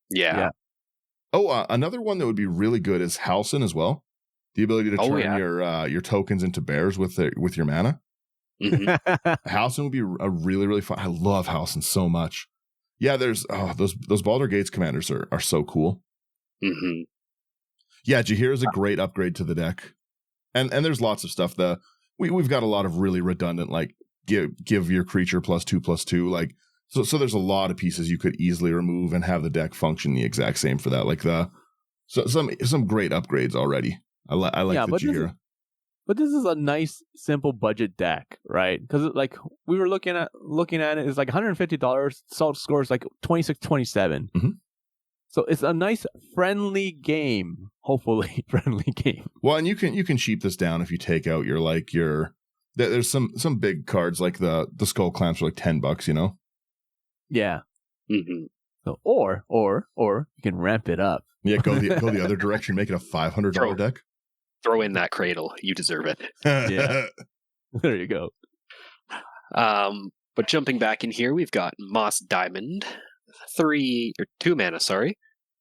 Yeah. Oh, another one that would be really good is Halcyon as well. The ability to turn your tokens into bears with your mana. Mm-hmm. Halcyon would be a really fun. I love Halcyon so much. Yeah, there's those Baldur's Gates commanders are so cool. Mm-hmm. Yeah, Jaheira is a great upgrade to the deck, and there's lots of stuff. We've got a lot of really redundant, like give your creature +2/+2, like so there's a lot of pieces you could easily remove and have the deck function the exact same for that. Like some great upgrades already. I like the Jaheira. But this is a nice, simple budget deck, right? Because like we were looking at it, it's like $150. Salt scores like 26-27. Mm-hmm. So it's a nice, friendly game. Hopefully, friendly game. Well, and you can cheap this down if you take out there's some big cards like the Skull Clamps are like $10, you know. Yeah. Mm-hmm. So or you can ramp it up. Yeah, go the other direction, make it a $500 deck. Throw in that cradle. You deserve it. Yeah. There you go. But jumping back in here, we've got Moss Diamond, 2 mana,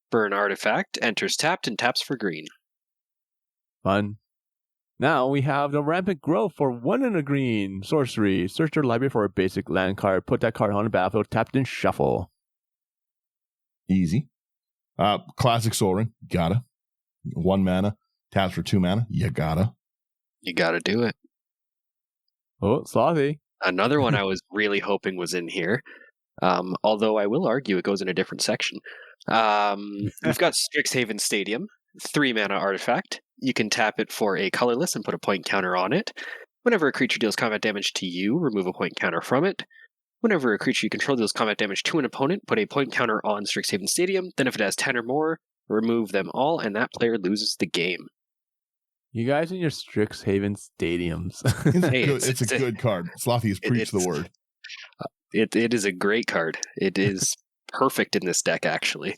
for an artifact, enters tapped and taps for green. Fun. Now we have the Rampant Growth for 1 and a green. Sorcery. Search your library for a basic land card. Put that card on the battlefield, tapped and shuffle. Easy. Classic Soul Ring. Gotta. 1 mana. Taps for 2 mana. You gotta do it. Oh, Slothy. Another one I was really hoping was in here. Although I will argue it goes in a different section. We've got Strixhaven Stadium, 3 mana artifact. You can tap it for a colorless and put a point counter on it. Whenever a creature deals combat damage to you, remove a point counter from it. Whenever a creature you control deals combat damage to an opponent, put a point counter on Strixhaven Stadium. Then if it has 10 or more, remove them all, and that player loses the game. You guys in your Strixhaven Stadiums. It's a good card. Slothy has preached the word. It is a great card. It is perfect in this deck, actually.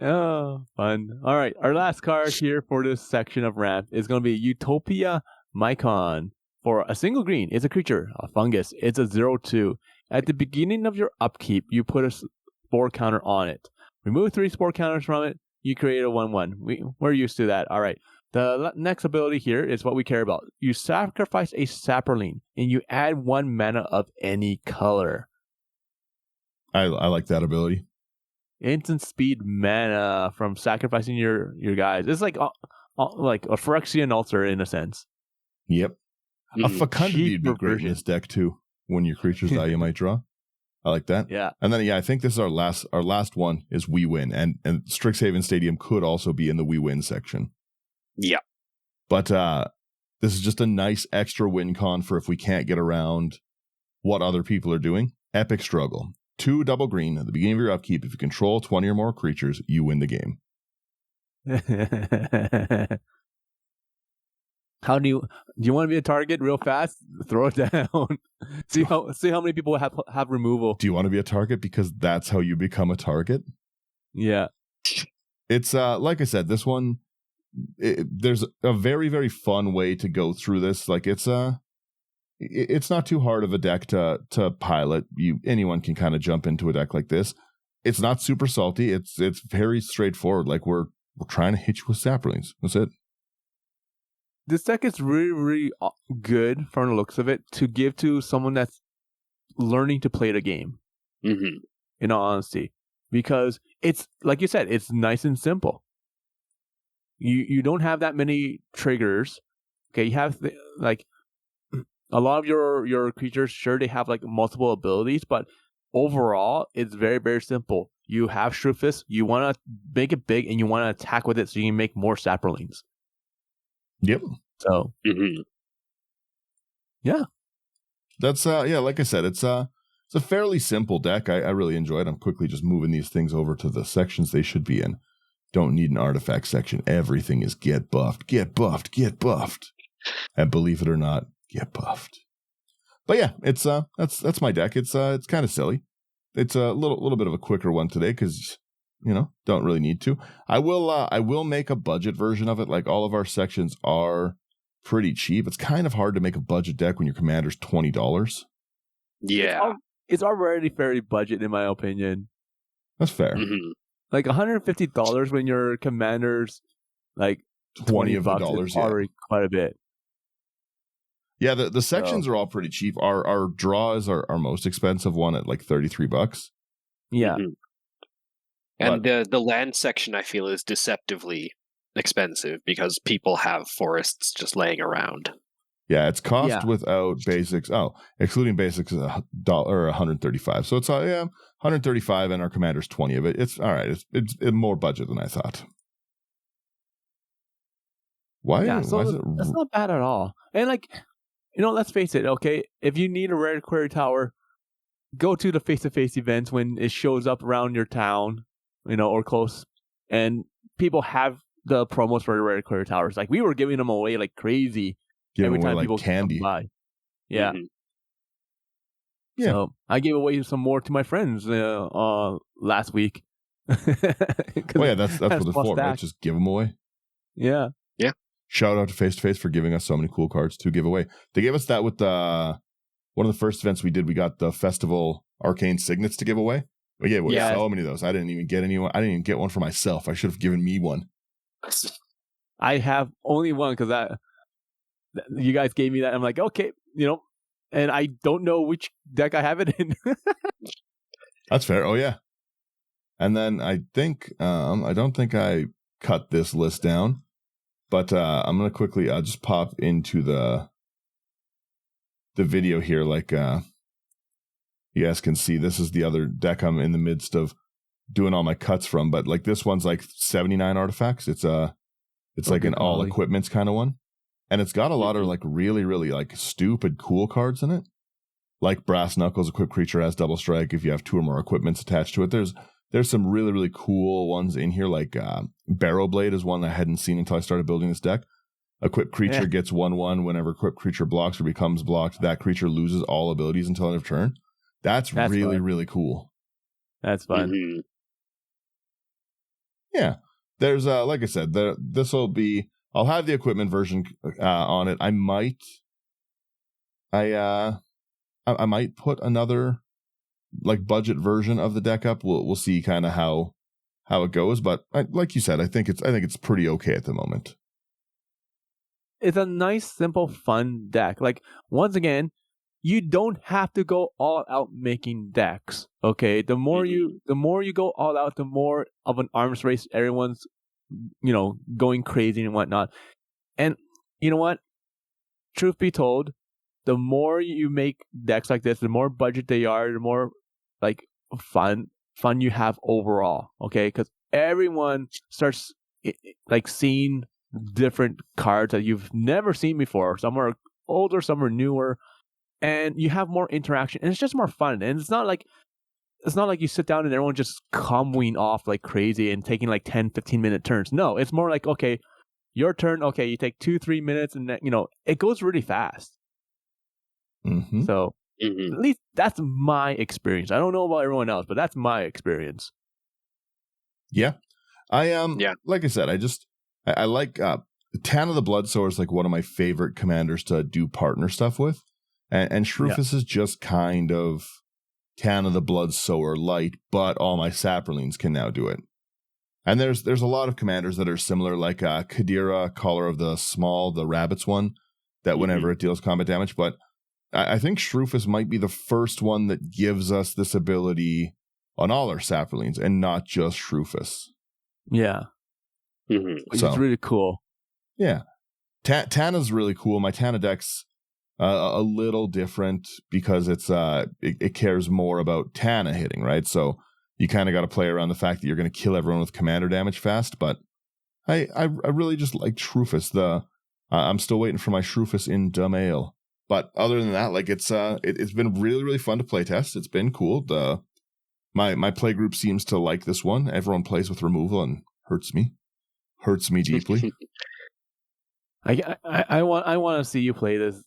Oh, fun. All right, our last card here for this section of ramp is going to be Utopia Mycon. For a single green, it's a creature, a fungus. It's a 0/2. At the beginning of your upkeep, you put a spore counter on it. Remove 3 spore counters from it. You create a 1/1. We're used to that. All right. The next ability here is what we care about. You sacrifice a saporling, and you add 1 mana of any color. I like that ability. Instant speed mana from sacrificing your guys. It's like a Phyrexian Altar in a sense. Yep. A Fecundity would be great in this deck too. When your creatures die, you might draw. I like that. Yeah. And then I think this is our last one is We Win, and Strixhaven Stadium could also be in the We Win section. Yeah. But this is just a nice extra win con for if we can't get around what other people are doing. Epic Struggle. 2 double green at the beginning of your upkeep. If you control 20 or more creatures, you win the game. How do you want to be a target real fast? Throw it down. see how many people have removal. Do you want to be a target because that's how you become a target? Yeah. It's like I said, this one there's a very, very fun way to go through this. Like it's not too hard of a deck to pilot. Anyone can kind of jump into a deck like this. It's not super salty. It's very straightforward. Like we're trying to hit you with saprolings. That's it. this deck is really, really good from the looks of it to give to someone that's learning to play the game. Mm-hmm. In all honesty, because it's like you said, it's nice and simple. You don't have that many triggers. Okay, you have like a lot of your creatures. Sure, they have like multiple abilities, but overall, it's very, very simple. You have Shroofus, you want to make it big, and you want to attack with it so you can make more saprolings. Yep. So, yeah, that's like I said, it's a fairly simple deck. I really enjoy it. I'm quickly just moving these things over to the sections they should be in. Don't need an artifact section. Everything is get buffed, get buffed, get buffed. And believe it or not, get buffed. But yeah, it's that's my deck. It's kind of silly. It's a little bit of a quicker one today because don't really need to. I will make a budget version of it. Like all of our sections are pretty cheap. It's kind of hard to make a budget deck when your commander's $20. Yeah. It's already fairly budget in my opinion. That's fair. Mm-hmm. Like $150 when your commander's like 20 of the dollars, is already quite a bit. Yeah, the sections are all pretty cheap. Our draws are our most expensive one at like $33. Yeah. Mm-hmm. And the land section I feel is deceptively expensive because people have forests just laying around. Yeah, it's cost without basics. Oh, excluding basics is $135. So it's $135 and our commander's 20 of it. It's all right. It's more budget than I thought. Why? Yeah, so why is it... that's not bad at all. And like, let's face it. Okay, if you need a rare query tower, go to the face-to-face events when it shows up around your town, or close, and people have the promos for rare query towers. Like we were giving them away like crazy. Every time people candy. Come by. Yeah. Mm-hmm. Yeah. So I gave away some more to my friends last week. Well, yeah, that's what it's for, right? Just give them away. Yeah. Yeah. Shout out to Face to Face for giving us so many cool cards to give away. They gave us that with one of the first events we did. We got the festival arcane signets to give away. We gave away so many of those. I didn't even get anyone. I didn't even get one for myself. I should have given me one. I have only one because you guys gave me that. I'm like, okay, and I don't know which deck I have it in. That's fair. Oh yeah. And then I think I don't think I cut this list down, but I'm gonna quickly just pop into the video here. Like you guys can see, this is the other deck I'm in the midst of doing all my cuts from. But like this one's like 79 artifacts. It's like an all equipments kind of one. And it's got a lot of like really, really like stupid cool cards in it. Like Brass Knuckles, equipped creature has double strike if you have 2 or more equipments attached to it. There's some really, really cool ones in here. Like Barrow Blade is one I hadn't seen until I started building this deck. Equipped creature gets 1/1 whenever equipped creature blocks or becomes blocked. That creature loses all abilities until end of turn. That's really, fun. Really cool. That's fun. Mm-hmm. Yeah. There's like I said, this will be. I'll have the equipment version on it. I might put another like budget version of the deck up. We'll see kind of how it goes. But like you said, I think it's pretty okay at the moment. It's a nice, simple, fun deck. Like once again, you don't have to go all out making decks. Okay, the more you go all out, the more of an arms race everyone's going crazy and whatnot. And you know what? Truth be told, the more you make decks like this, the more budget they are, the more like fun you have overall. Okay, because everyone starts like seeing different cards that you've never seen before. Some are older, some are newer, and you have more interaction, and it's just more fun. And it's not like you sit down and everyone just comboing off like crazy and taking like 10-15 minute turns. No, it's more like, okay, your turn. Okay, you take 2-3 minutes, and then, it goes really fast. Mm-hmm. So at least that's my experience. I don't know about everyone else, but that's my experience. Yeah, like I said, I like Tan of the Bloodsower is like one of my favorite commanders to do partner stuff with, and Shroofus is just kind of Tan of the Bloodsower light, but all my saprolings can now do it. And there's a lot of commanders that are similar, like Kadira, Caller of the Small, the Rabbits one, that whenever it deals combat damage. But I think Shroofus might be the first one that gives us this ability on all our saprolings and not just Shroofus. Yeah. Mm-hmm. Which is really cool. Yeah. Tana's really cool. My Tana deck's a little different because it cares more about Tana hitting, right? So you kind of got to play around the fact that you're going to kill everyone with commander damage fast. But I really just like Shroofus. I'm still waiting for my Shroofus in the mail. But other than that, like it's been really, really fun to play test. It's been cool. My play group seems to like this one. Everyone plays with removal and hurts me deeply. I want to see you play this.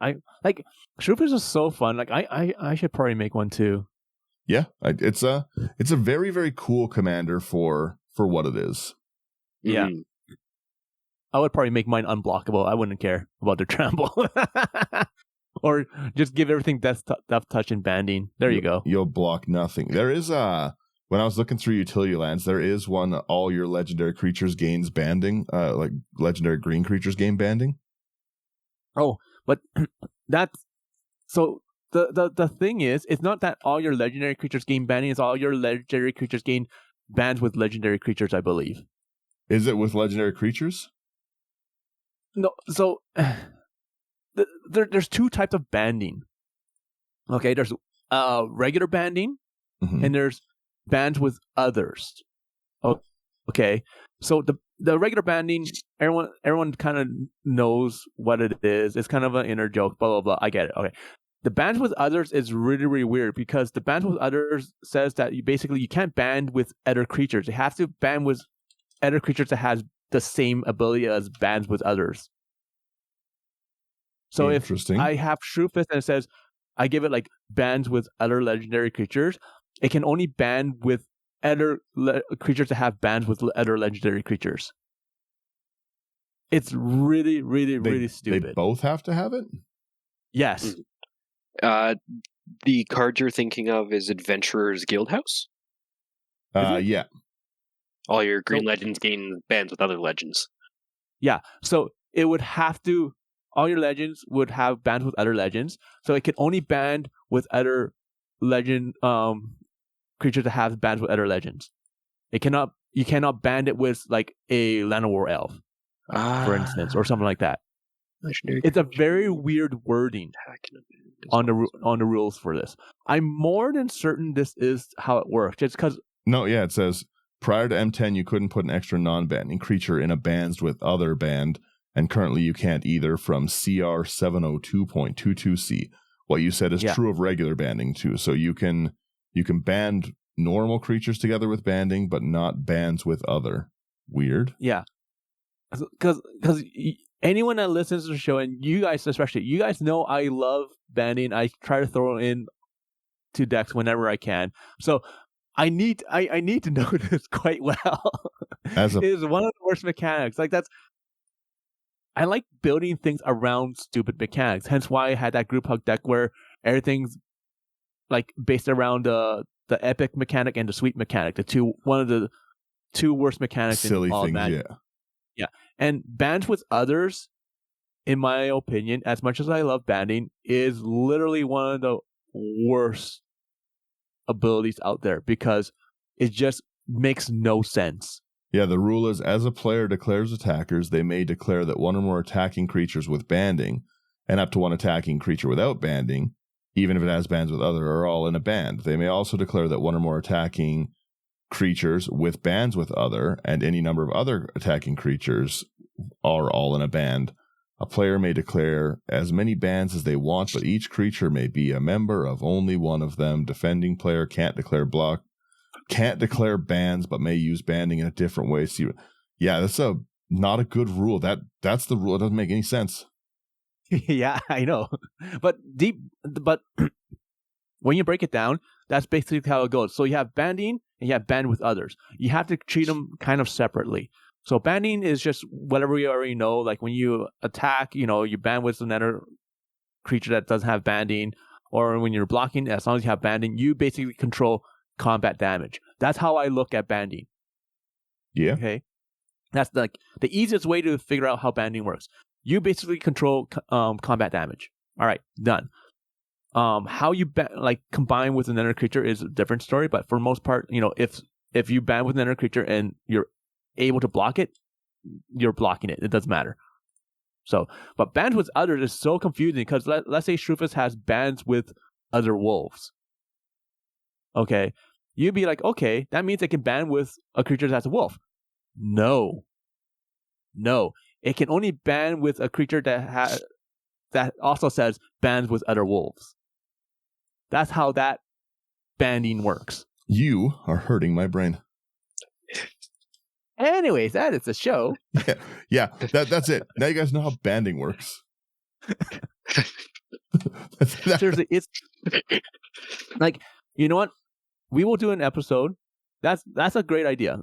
I like Shroofus is so fun. Like I should probably make one too. Yeah, it's a very, very cool commander for what it is. Yeah. Mm-hmm. I would probably make mine unblockable. I wouldn't care about their trample. Or just give everything death touch and banding. There you go. You'll block nothing. There is when I was looking through utility lands, there is one all your legendary creatures gains banding, like legendary green creatures gain banding. Oh, but that's so the thing is, it's not that all your legendary creatures gain banding, it's all your legendary creatures gain bans with legendary creatures, I believe. Is it with legendary creatures? No, so there's two types of banding. Okay, there's regular banding, and there's bans with others. Oh, okay. So the regular banding, everyone kind of knows what it is. It's kind of an inner joke, blah blah blah. I get it. Okay. The bans with others is really, really weird because the bans with others says that you can't band with other creatures. You have to ban with other creatures that has the same ability as bans with others. So if I have Shroofus and it says I give it like bans with other legendary creatures, it can only ban with other creatures that have bans with other legendary creatures. It's really, really, really stupid. They both have to have it? Yes. The card you're thinking of is Adventurer's Guildhouse? Yeah. All your green legends gain bans with other legends. Yeah. So it would have to, all your legends would have bans with other legends. So it can only ban with other legend creatures that have bans with other legends. You cannot ban it with like a Llanowar elf, for instance, or something like that. It's a very weird wording on the rules for this. I'm more than certain this is how it works. It's because it says prior to M10 you couldn't put an extra non-banding creature in a bands with other band, and currently you can't either from CR 702.22C. What you said is true of regular banding too. So you can band normal creatures together with banding, but not bands with other. Weird. Yeah, because anyone that listens to the show, and you guys especially, you guys know I love banding. I try to throw it in to decks whenever I can. So I need to know this quite well. It is one of the worst mechanics. Like I like building things around stupid mechanics. Hence why I had that group hug deck where everything's like based around the epic mechanic and the sweet mechanic. One of the two worst mechanics silly in all things, Magic. Yeah. And bans with others, in my opinion, as much as I love banding, is literally one of the worst abilities out there because it just makes no sense. Yeah, the rule is as a player declares attackers, they may declare that one or more attacking creatures with banding and up to one attacking creature without banding, even if it has bands with other, are all in a band. They may also declare that one or more attacking creatures with bands with other and any number of other attacking creatures are all in a band. A player may declare as many bands as they want, but each creature may be a member of only one of them. Defending player can't declare bans, but may use banding in a different way. So that's not a good rule. That's the rule. It doesn't make any sense. Yeah, I know. But when you break it down, that's basically how it goes. So you have banding and you have band with others. You have to treat them kind of separately. So banding is just whatever you already know. Like when you attack, you ban with another creature that doesn't have banding, or when you're blocking, as long as you have banding, you basically control combat damage. That's how I look at banding. Yeah. Okay. That's like the easiest way to figure out how banding works. You basically control combat damage. All right, done. How you combine with another creature is a different story, but for the most part, if you band with another creature and you're able to block it, you're blocking it. It doesn't matter. So, but bands with others is so confusing because let's say Shroofus has bands with other wolves. Okay, you'd be like, okay, that means it can band with a creature that's a wolf. No, it can only band with a creature that also says bands with other wolves. That's how that banding works. You are hurting my brain. Anyways, that is the show. Yeah. That's it. Now you guys know how banding works. Seriously, it's like, you know what? We will do an episode. That's a great idea.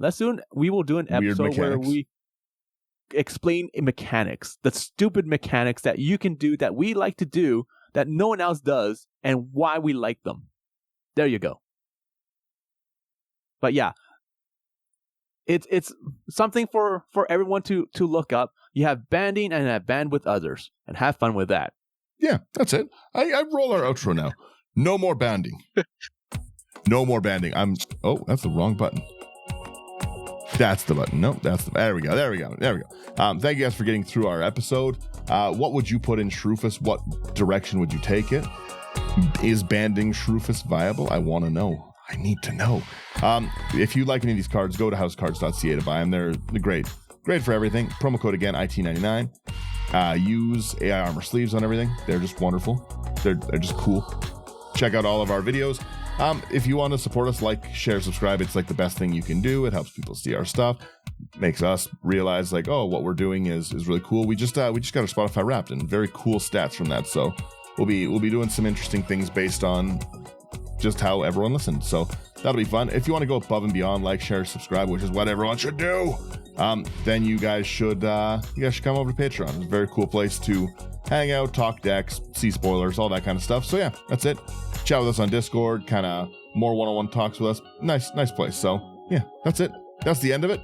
We will do an episode where we explain mechanics, the stupid mechanics that you can do that we like to do that no one else does, and why we like them. There you go. But yeah, it's something for everyone to look up. You have banding and have band with others, and have fun with that. Yeah, that's it. I roll our outro now. No more banding. No more banding. That's the wrong button. That's the button. No, there we go. Thank you guys for getting through our episode. What would you put in Shroofus? What direction would you take it? Is banding Shroofus viable? I want to know. I need to know. If you like any of these cards, go to housecards.ca to buy them. They're great. Great for everything. Promo code again, IT99. Use AI armor sleeves on everything. They're just wonderful. They're just cool. Check out all of our videos. If you want to support us, like, share, subscribe. It's like the best thing you can do. It helps people see our stuff. Makes us realize like, oh, what we're doing is really cool. We just got our Spotify Wrapped and very cool stats from that. So we'll be doing some interesting things based on just how everyone listens. So that'll be fun. If you want to go above and beyond, like, share, subscribe, which is what everyone should do, then you guys should come over to Patreon. It's a very cool place to hang out, talk decks, see spoilers, all that kind of stuff. So yeah, that's it. Chat with us on Discord, kind of more one-on-one talks with us. Nice place. So yeah, that's it. That's the end of it.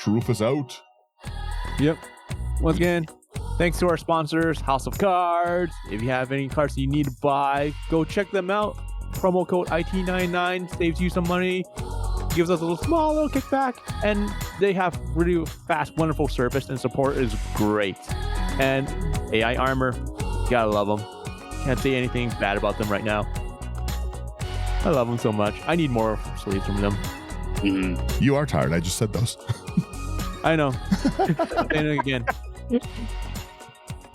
Shroofus out. Yep. Once again, thanks to our sponsors, House of Cards. If you have any cards that you need to buy, go check them out. Promo code IT99 saves you some money, gives us a small little kickback, and they have really fast, wonderful service, and support is great. And AI armor, gotta love them. Can't say anything bad about them right now. I love them so much. I need more sleeves from them. Mm-hmm. You are tired. I just said those. I know. Saying it again.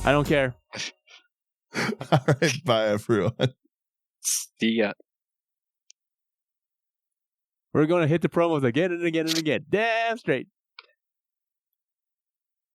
I don't care. All right. Bye, everyone. See ya. We're going to hit the promos again and again and again. Damn straight.